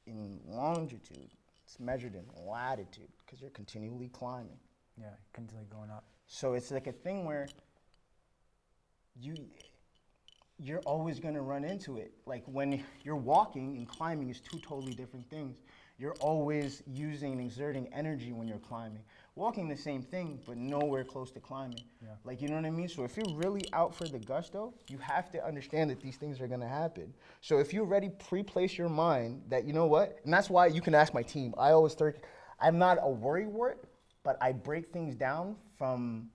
in longitude, it's measured in latitude because you're continually climbing. Yeah, continually going up. So it's like a thing where you're always going to run into it. Like when you're walking and climbing is two totally different things. You're always using and exerting energy when you're climbing. Walking the same thing, but nowhere close to climbing. Yeah. Like, you know what I mean? So if you're really out for the gusto, you have to understand that these things are gonna happen. So if you already pre-place your mind that, you know what, and that's why you can ask my team. I always start, I'm not a worrywart, but I break things down from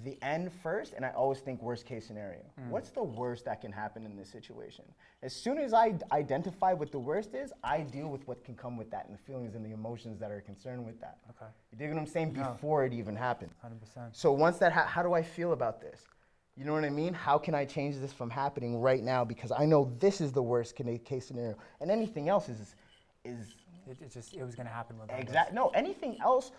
the end first, and I always think worst case scenario. What's the worst that can happen in this situation? As soon as I identify what the worst is, I deal with what can come with that and the feelings and the emotions that are concerned with that. Okay. You dig what I'm saying? Before it even happens. 100%. So once that, how do I feel about this? You know what I mean? How can I change this from happening right now? Because I know this is the worst case scenario, and anything else is It was gonna happen with no, anything else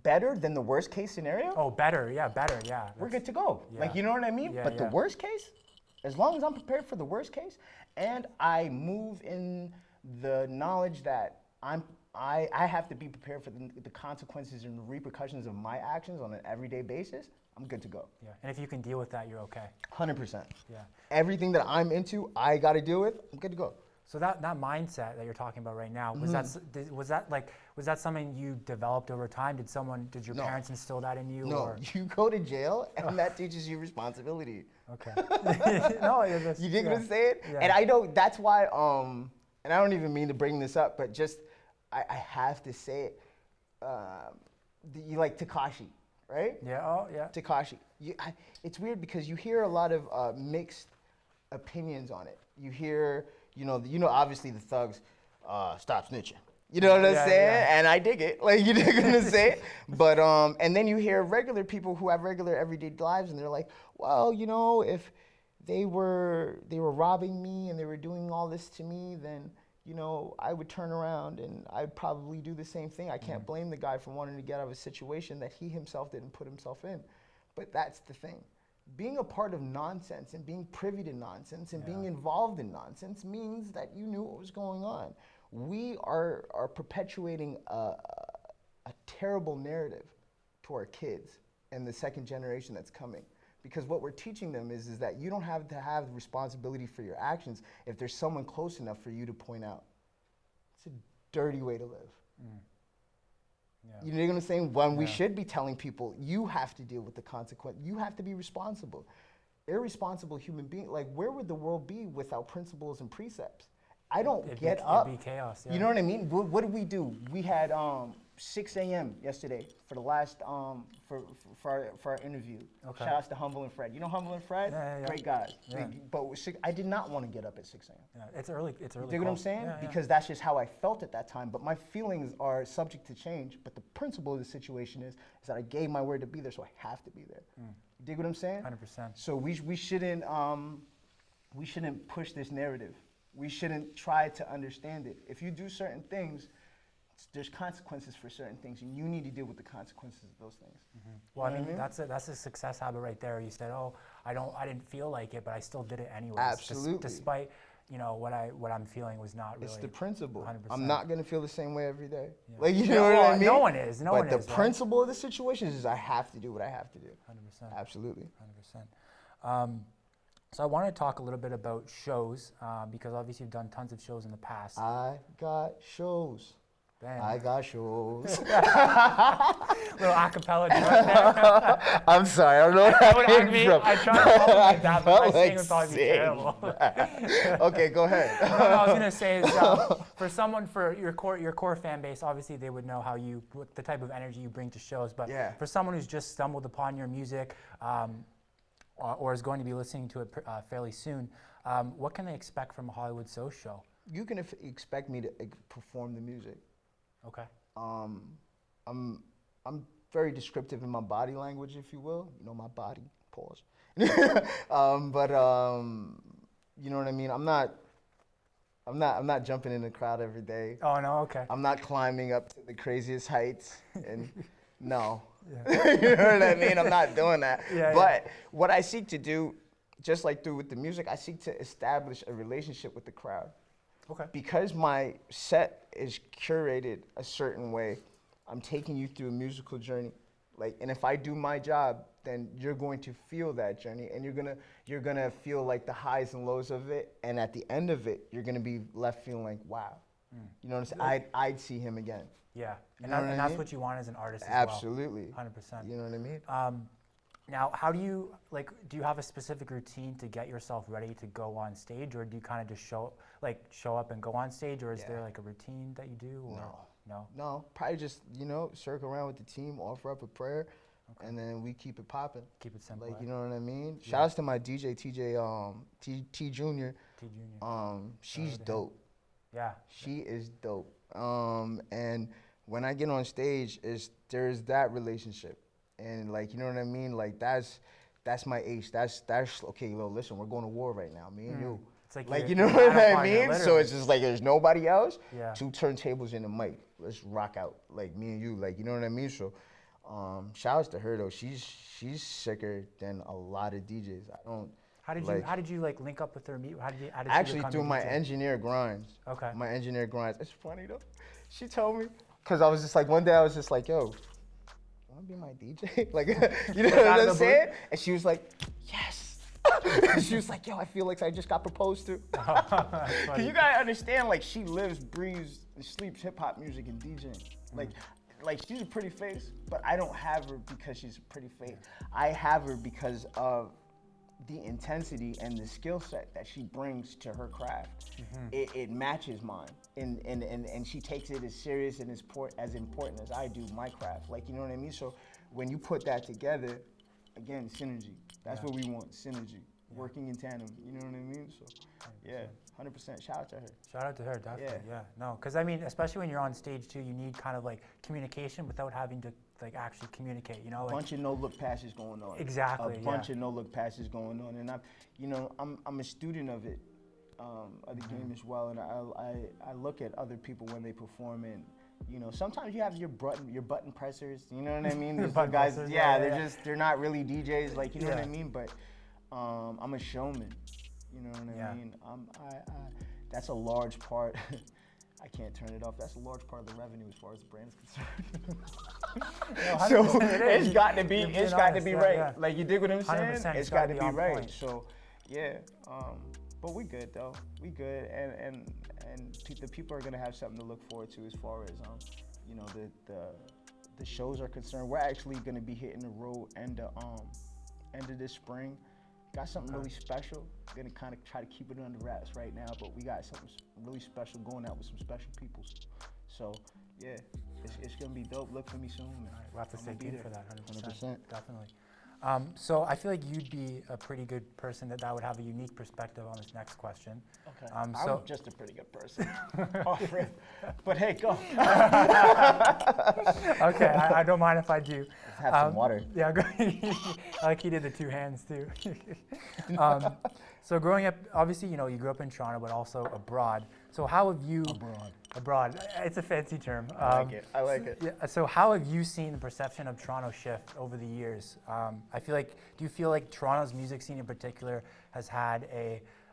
better than the worst case scenario. Oh, better, yeah. We're good to go. Yeah. Like, you know what I mean? Yeah, But the worst case, as long as I'm prepared for the worst case, and I move in the knowledge that I have to be prepared for the consequences and the repercussions of my actions on an everyday basis, I'm good to go. Yeah, and if you can deal with that, you're okay. 100%. Yeah. Everything that I'm into, I got to deal with, I'm good to go. So that mindset that you're talking about right now, was that something you developed over time? Did your parents instill that in you? No, or? you go to jail, and that teaches you responsibility. Okay. No, you dig what I'm saying? Yeah. And I know that's why, and I don't even mean to bring this up, but just, I have to say it. You like Tekashi, right? Yeah, oh, yeah. Tekashi. It's weird because you hear a lot of mixed opinions on it. You hear, you know, obviously the thugs, stop snitching. You know what I'm saying? Yeah. And I dig it. Like, you dig what I'm saying? But, and then you hear regular people who have regular everyday lives and they're like, well, you know, if they were robbing me and they were doing all this to me, then, you know, I would turn around and I'd probably do the same thing. I can't blame the guy for wanting to get out of a situation that he himself didn't put himself in. But that's the thing. Being a part of nonsense and being privy to nonsense and being involved in nonsense means that you knew what was going on. We are perpetuating a terrible narrative to our kids and the second generation that's coming. Because what we're teaching them is that you don't have to have responsibility for your actions if there's someone close enough for you to point out. It's a dirty way to live. Yeah. You know what I'm saying? When we should be telling people, you have to deal with the consequence. You have to be responsible. Irresponsible human being, like, where would the world be without principles and precepts? I don't get up. It'd be chaos, yeah. You know what I mean? What did we do? We had 6 a.m. yesterday for the last for our interview. Okay. Shout outs to Humble and Fred. You know Humble and Fred? Yeah. Great guys. Yeah. But I did not want to get up at 6 a.m. Yeah, it's early. It's early. You dig what I'm saying? Yeah. Because that's just how I felt at that time. But my feelings are subject to change. But the principle of the situation is that I gave my word to be there, so I have to be there. You dig what I'm saying? 100%. So we shouldn't push this narrative. We shouldn't try to understand it. If you do certain things, there's consequences for certain things, and you need to deal with the consequences of those things. Well, You know what I mean? that's a success habit right there. You said, "Oh, I didn't feel like it, but I still did it anyways." Absolutely. Despite, what I'm feeling was not really. It's the principle. 100%. I'm not gonna feel the same way every day. Yeah. Like you Yeah, know well, what I mean? no one is. No but one the is. principle of the situation is I have to do what I have to do. 100%. Absolutely. 100%. So I want to talk a little bit about shows because obviously you've done tons of shows in the past. I got shows. Bam. I got shows. Little acapella joint there. I'm sorry, I don't know where that came from. I tried to follow like that, but my felt singing like would probably be saying terrible. Okay, go ahead. No, I was gonna say is for your core fan base, obviously they would know what the type of energy you bring to shows. But Yeah. for someone who's just stumbled upon your music, or is going to be listening to it fairly soon, what can they expect from a Hollywoodsos show? You can expect me to perform the music. Okay. I'm very descriptive in my body language, if you will. You know, my body. Pause. But you know what I mean. I'm not jumping in the crowd every day. Oh no. Okay. I'm not climbing up to the craziest heights. And no. Yeah. You know what I mean? I'm not doing that. Yeah, But what I seek to do, just like with the music, I seek to establish a relationship with the crowd. Okay. Because my set is curated a certain way, I'm taking you through a musical journey. And if I do my job, then you're going to feel that journey, and you're gonna feel like the highs and lows of it, and at the end of it, you're gonna be left feeling like, wow. You know what I'm saying? I'd see him again. Yeah. You know what I that's mean? what you want as an artist as Absolutely. well. 100%. You know what I mean? Now, how do you do you have a specific routine to get yourself ready to go on stage, or do you kind of just show up and go on stage, or is there like a routine that you do? Or? No, probably just, circle around with the team, offer up a prayer, and then we keep it popping. Keep it simple. You know what I mean? Shout outs to my DJ, T Junior. T Junior. She's dope. Yeah. She is dope. And when I get on stage, there's that relationship. And you know what I mean? That's my ace. That's okay, listen, we're going to war right now, me and you. It's you know what I partner, mean? literally. So it's just there's nobody else. Yeah. 2 turntables and a mic. Let's rock out. Me and you, you know what I mean? So shout outs to her though. She's sicker than a lot of DJs. How did you link up with her? How did she actually become through a my DJ? engineer grinds. Okay. My engineer grinds. It's funny though. She told me, because I was just one day I was just yo, you want to be my DJ? You know what I'm saying? And she was like, yes. She was like, yo, I feel like I just got proposed to. Because you gotta understand, she lives, breathes, and sleeps hip hop music and DJing. She's a pretty face, but I don't have her because she's a pretty face. I have her because of the intensity and the skill set that she brings to her craft. It matches mine, and she takes it as serious and as important as I do my craft. You know what I mean? So when you put that together, again, synergy. That's what we want, synergy. Working in tandem, you know what I mean? So, yeah, 100%. Shout out to her. Shout out to her, definitely. Yeah. No, because especially when you're on stage too, you need kind of communication without having to actually communicate. You know, a bunch of no-look passes going on. Exactly. A bunch of no-look passes going on, and I'm a student of it, of the game as well, and I look at other people when they perform, and sometimes you have your button pressers. You know what I mean? There's the guys, pressers, they're not really DJs, you know what I mean? But I'm a showman. You know what I mean? That's a large part. I can't turn it off. That's a large part of the revenue as far as the brand is concerned. So it's got to be right. Yeah. You dig what I'm saying? 100%, It's got to be right. Point. So yeah, but we good though. We good, and the people are gonna have something to look forward to as far as the shows are concerned. We're actually gonna be hitting the road end of this spring. Got something really special. Gonna kind of try to keep it under wraps right now, but we got something really special going out with some special people. So, yeah. it's gonna be dope. Look for me soon, man. All right, we'll have to stay I'ma be tuned there. for that. 100%. 100%. Definitely. So I feel like you'd be a pretty good person that would have a unique perspective on this next question. Okay. So I'm just a pretty good person. Off rip. But hey, go. okay, I don't mind if I do. Let's have some water. Yeah, I like he did the two hands too. So growing up, obviously, you grew up in Toronto, but also abroad. So how have you abroad? It's a fancy term. I like it. I like it. Yeah, so how have you seen the perception of Toronto shift over the years? Do you feel like Toronto's music scene in particular has had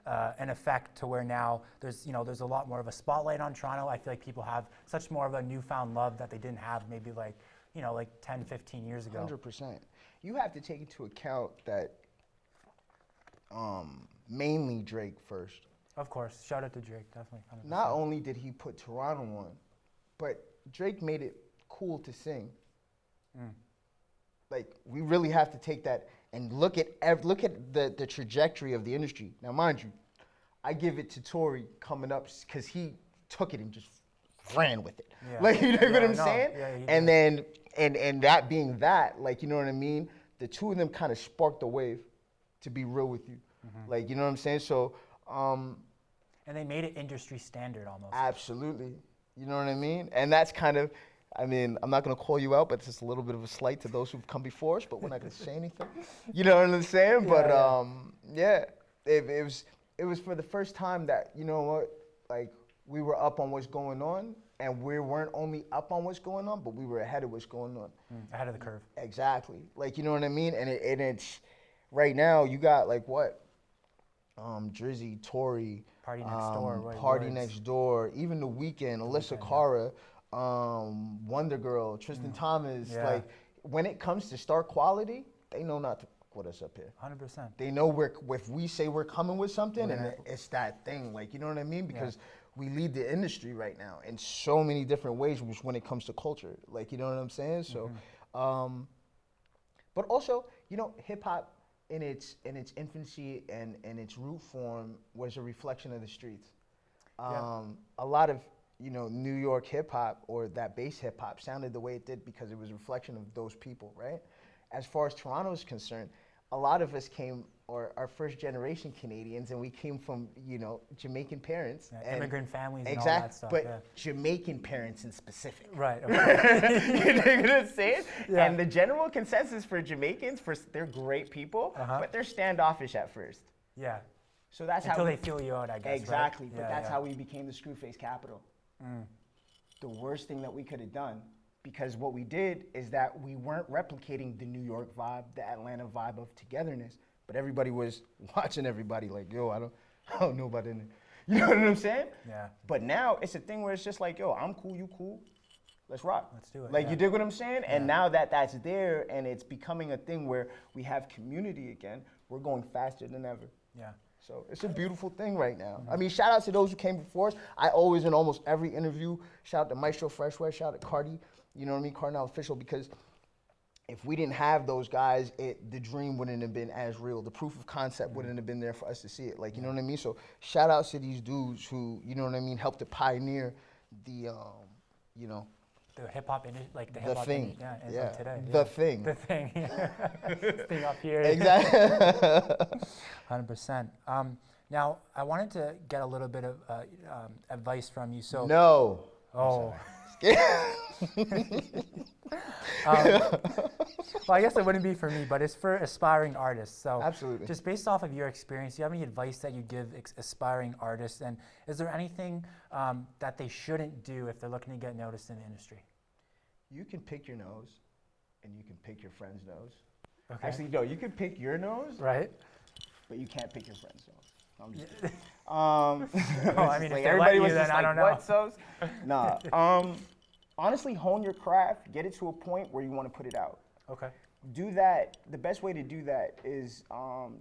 an effect to where now there's a lot more of a spotlight on Toronto? I feel like people have such more of a newfound love that they didn't have maybe like 10, 15 years ago. 100%. You have to take into account that mainly Drake first. Of course, shout out to Drake, definitely. 100%. Not only did he put Toronto on, but Drake made it cool to sing. Like, we really have to take that and look at the trajectory of the industry. Now, mind you, I give it to Tory coming up because he took it and just ran with it. Yeah. Like, you know what I'm no, saying? yeah, he And did. then, and that being that, like, you know what I mean? The two of them kind of sparked the wave, to be real with you. Like, you know what I'm saying? So, And they made it industry standard almost. absolutely. You know what I mean? And that's kind of, I mean, I'm not going to call you out, but it's just a little bit of a slight to those who've come before us, but we're not going to say anything. You know what I'm saying? But it was for the first time that, you know what, like, we were up on what's going on, and we weren't only up on what's going on, but we were ahead of what's going on. Ahead of the curve. Exactly. Like, you know what I mean? And it's, right now, you got, like, what? Drizzy, Tory, Party Next Door, Roy Party Woods. Next Door, even The Weeknd, Alyssa Cara, Wonder Girl, Tristan Thomas. Yeah. Like, when it comes to star quality, they know not to put us up here. 100%. They know if we say we're coming with something, and it's that thing. Like, you know what I mean? Because we lead the industry right now in so many different ways when it comes to culture. Like, you know what I'm saying? So, but also, hip hop in its infancy and its root form was a reflection of the streets. A lot of New York hip hop or that bass hip hop sounded the way it did because it was a reflection of those people, right? As far as Toronto is concerned, a lot of us came, or our first generation Canadians, and we came from Jamaican parents, and immigrant families, and all exactly, that stuff. but Jamaican parents in specific. Right. Okay. You know what I'm saying? Yeah. And the general consensus for Jamaicans, they're great people, but they're standoffish at first. Yeah. So that's Until how they feel you out, I guess. exactly. Right? But that's how we became the Screwface capital. The worst thing that we could have done, because what we did is that we weren't replicating the New York vibe, the Atlanta vibe of togetherness, but everybody was watching everybody like, yo, I don't know about it. You know what I'm saying? Yeah. But now it's a thing where it's just like, yo, I'm cool, you cool. Let's rock. Let's do it. Like, yeah. you dig what I'm saying? And now that that's there and it's becoming a thing where we have community again, we're going faster than ever. Yeah. So it's a beautiful thing right now. I mean, shout out to those who came before us. I always, in almost every interview, shout out to Maestro Freshware, shout out to Cardi, you know what I mean, Cardinal Official, because if we didn't have those guys, the dream wouldn't have been as real. The proof of concept wouldn't have been there for us to see it. Like, you know what I mean? So shout out to these dudes who, you know what I mean, helped to pioneer the, The hip hop, like the the hip hop thing. of today. The thing. The thing. This thing up here. Exactly. 100%. Now, I wanted to get a little bit of advice from you. So. No. Oh. Well, I guess it wouldn't be for me, but it's for aspiring artists. So, Absolutely. just based off of your experience, do you have any advice that you give aspiring artists? And is there anything that they shouldn't do if they're looking to get noticed in the industry? You can pick your nose, and you can pick your friend's nose. Okay. Actually, no, you can pick your nose, right? but you can't pick your friend's nose. I'm just Yeah. kidding. I mean, if like they everybody let was you, just then I like, don't know. what, Sos? Nah. Honestly, hone your craft. Get it to a point where you want to put it out. Okay. Do that. The best way to do that is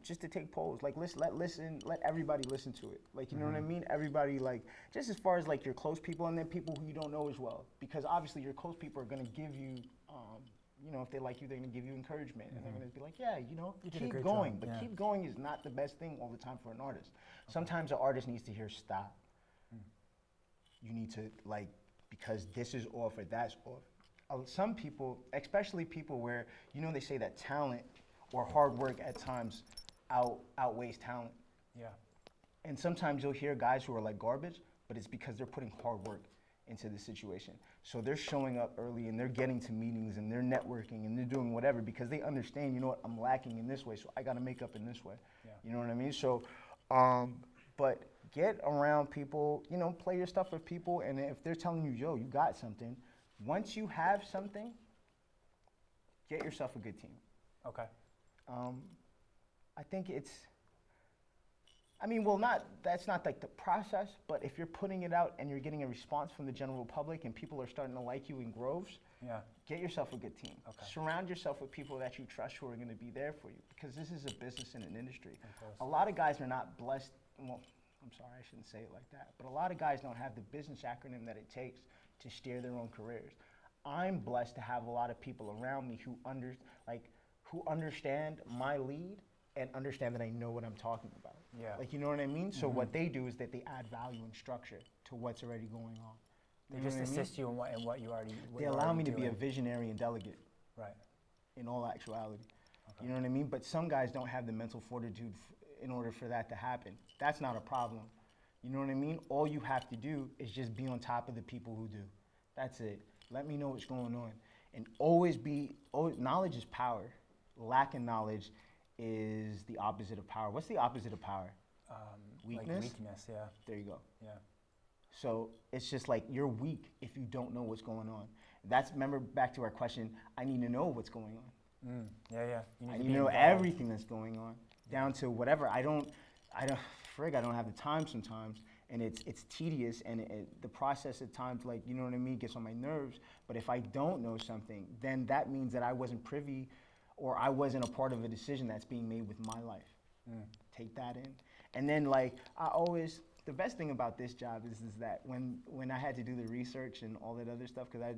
just to take polls. Like, let everybody listen to it. Like, you know what I mean? Everybody, like, just as far as like your close people and then people who you don't know as well. Because obviously your close people are gonna give you, if they like you, they're gonna give you encouragement, and they're gonna be like, yeah, You did a keep great going. job, But yeah. keep going is not the best thing all the time for an artist. Sometimes an artist needs to hear stop. You need to like because this is off or that's off. Some people, especially people where, you know, they say that talent or hard work at times outweighs talent. Yeah. And sometimes you'll hear guys who are like garbage, but it's because they're putting hard work into the situation. So they're showing up early and they're getting to meetings and they're networking and they're doing whatever because they understand, you know what, I'm lacking in this way, so I got to make up in this way. Yeah. You know what I mean? So, but get around people, you know, play your stuff with people, and if they're telling you, yo, you got something, once you have something, get yourself a good team. Okay. I think it's, I mean, well, that's not like the process, but if you're putting it out and you're getting a response from the general public and people are starting to like you in groves, Yeah. get yourself a good team. Okay. Surround yourself with people that you trust who are going to be there for you, because this is a business and an industry. Of course. A lot of guys are not blessed, well, I'm sorry, I shouldn't say it like that, but a lot of guys don't have the business acronym that it takes to steer their own careers. I'm blessed to have a lot of people around me who understand my lead and understand that I know what I'm talking about. Yeah. Like, you know what I mean? So what they do is that they add value and structure to what's already going on. They You know just what I mean? assist you in what you already. What They you're allow already me to be a doing. visionary and delegate Right. in all actuality. You know what I mean? But some guys don't have the mental fortitude in order for that to happen. That's not a problem. You know what I mean? All you have to do is just be on top of the people who do. That's it. Let me know what's going on. And knowledge is power. Lack of knowledge is the opposite of power. What's the opposite of power? Weakness? Like weakness, yeah. There you go. Yeah. So it's just like you're weak if you don't know what's going on. Remember back to our question, I need to know what's going on. Yeah, yeah. You I to need be to know involved. everything that's going on, down to whatever. I don't have the time sometimes, and it's tedious, and the process at times, like, you know what I mean, gets on my nerves. But if I don't know something, then that means that I wasn't privy, or I wasn't a part of a decision that's being made with my life. Take that in. And then, like, the best thing about this job is that when I had to do the research and all that other stuff, because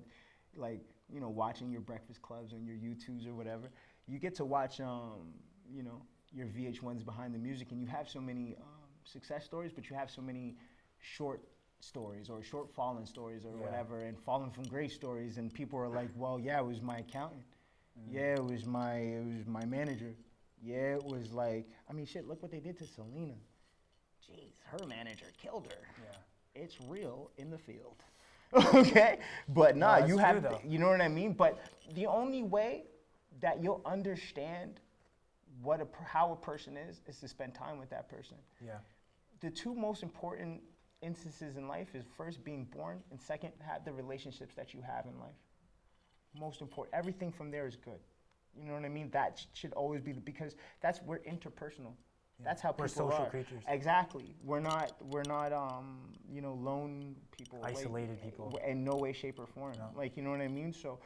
watching your breakfast clubs on your YouTubes or whatever, you get to watch, your VH1s behind the music, and you have so many success stories, but you have so many short stories or short fallen stories or whatever, and fallen from grace stories, and people are like, well, yeah, it was my accountant. Yeah, it was my manager. Yeah, it was like, I mean, shit, look what they did to Selena. Jeez, her manager killed her. Yeah. It's real in the field. Okay? But nah, No, you that's have, true, though. you know what I mean? But the only way that you'll understand how a person is to spend time with that person. Yeah. The two most important instances in life is first being born, and second, have the relationships that you have in life. Most important. Everything from there is good. You know what I mean? That should always be because we're interpersonal. Yeah. That's how people We're social are. creatures. Exactly. We're not lone people. Isolated people. In no way, shape, or form. No. Like, you know what I mean? So,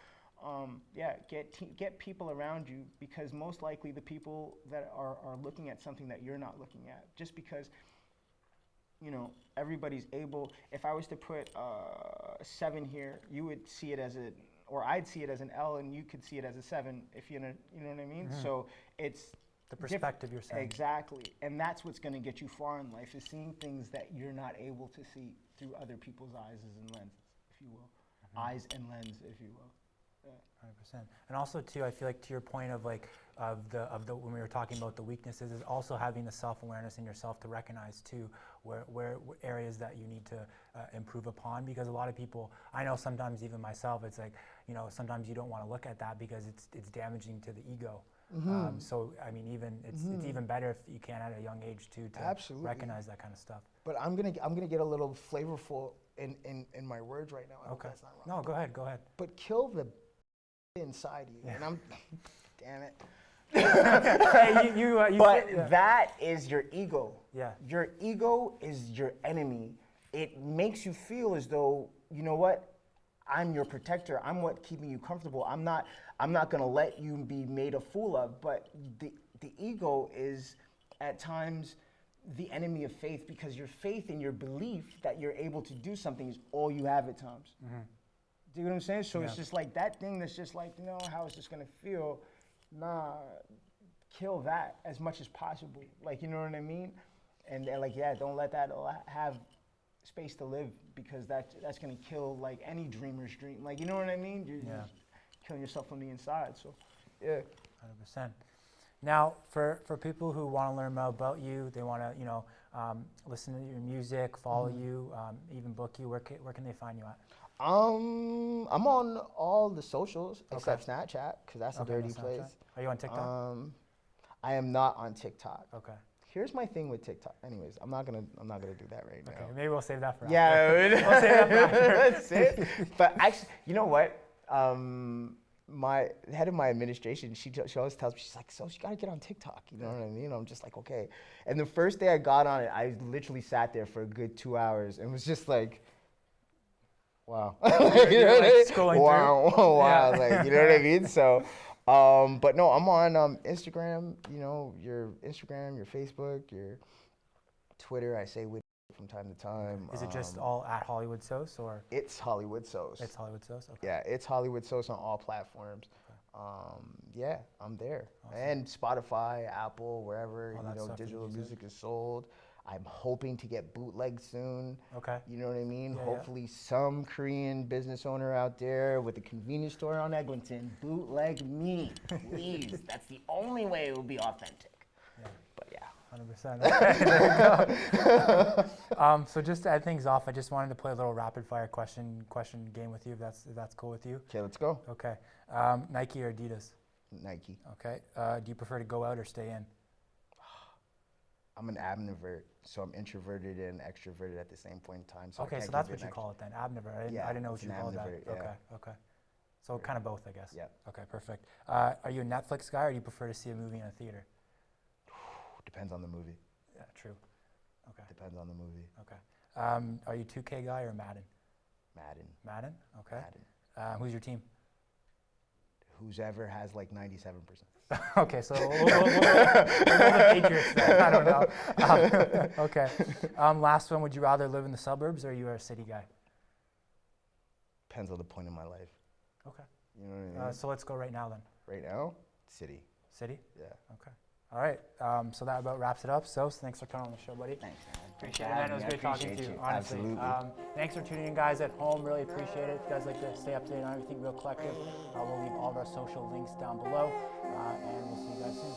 get people around you, because most likely the people that are looking at something that you're not looking at. Just because, everybody's able. If I was to put a 7 here, you would see it or I'd see it as an L, and you could see it as a 7. If you know what I mean. So it's The perspective you're saying. Exactly, and that's what's going to get you far in life, is seeing things that you're not able to see through other people's eyes and lenses, if you will. Eyes and lens, if you will. 100%. And also too, I feel like to your point of when we were talking about the weaknesses, is also having the self-awareness in yourself to recognize too where areas that you need to improve upon, because a lot of people, I know sometimes even myself, it's like, sometimes you don't want to look at that because it's damaging to the ego. So I mean, it's even better if you can at a young age too to Absolutely. recognize that kind of stuff. But I'm gonna get a little flavorful in my words right now. I hope Okay. that's not wrong. No, go ahead. But kill the inside you. And I'm, damn it. Hey, you But yeah. that is your ego. Yeah. Your ego is your enemy. It makes you feel as though, you know what? I'm your protector. I'm what keeping you comfortable. I'm not gonna let you be made a fool of. But the ego is at times the enemy of faith, because your faith and your belief that you're able to do something is all you have at times. Do you know what I'm saying? So it's just like that thing that's just like, how is this gonna feel? Nah, kill that as much as possible. Like, you know what I mean? And like, don't let that have space to live, because that's gonna kill like any dreamer's dream. Like, you know what I mean? You're just killing yourself from the inside. So, yeah. 100%. Now, for people who want to learn more about you, they want to, you know, listen to your music, follow you, even book you. Where can they find you at? I'm on all the socials except Snapchat, because that's a dirty place. Are you on TikTok? I am not on TikTok. Okay. Here's my thing with TikTok. Anyways, I'm not gonna do that right now. Okay, maybe we'll save that for after. Yeah, We'll save that for after. That's it. But actually, you know what? My head of my administration, she always tells me, she's like, so you gotta get on TikTok. You know what I mean? I'm just like, okay. And the first day I got on it, I literally sat there for a good 2 hours and was just like, wow. You're like scrolling wow, through. wow. Yeah. Like, you know what I mean? So, but no, I'm on Instagram. You know, your Instagram, your Facebook, your Twitter. I say with from time to time. Is it just all at Hollywoodsos or? It's Hollywoodsos. It's Hollywoodsos. Okay. Yeah, it's Hollywoodsos on all platforms. Yeah, I'm there. Awesome. And Spotify, Apple, wherever All that stuff for digital music. music is sold. I'm hoping to get bootleg soon. Okay. You know what I mean? Yeah, Hopefully some Korean business owner out there with a convenience store on Eglinton, bootleg me, please. That's the only way it will be authentic. Yeah. But yeah. 100%. Okay, there you go. So just to add things off, I just wanted to play a little rapid fire question game with you, if that's cool with you. Okay, let's go. Okay. Nike or Adidas? Nike. Okay. Do you prefer to go out or stay in? I'm an ambivert, so I'm introverted and extroverted at the same point in time. So Okay, I can't so that's give what you an call it then, ambivert. Yeah, I didn't know what it's you an called that. ambivert, yeah. Okay, okay. So kind of both, I guess. Yeah. Okay, perfect. Are you a Netflix guy or do you prefer to see a movie in a theater? Depends on the movie. Yeah, true. Okay. Depends on the movie. Okay. Are you 2K guy or Madden? Madden. Madden? Okay. Madden. Who's your team? Whoever has like 97%. Okay, so we'll go the Patriots then. I don't know. Okay. Last one, would you rather live in the suburbs or are you a city guy? Depends on the point in my life. Okay. You know what I mean? So let's go right now then. Right now, city. City? Yeah. Okay. All right. So that about wraps it up. So thanks for coming on the show, buddy. Thanks, man. Appreciate it, man. It was great talking to you, honestly. Absolutely. Thanks for tuning in, guys at home. Really appreciate it. If you guys like to stay up to date on everything Real Collective, we'll leave all of our social links down below. And we'll see you guys soon.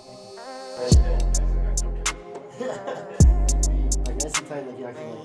Thank you. Like, that's the time that you actually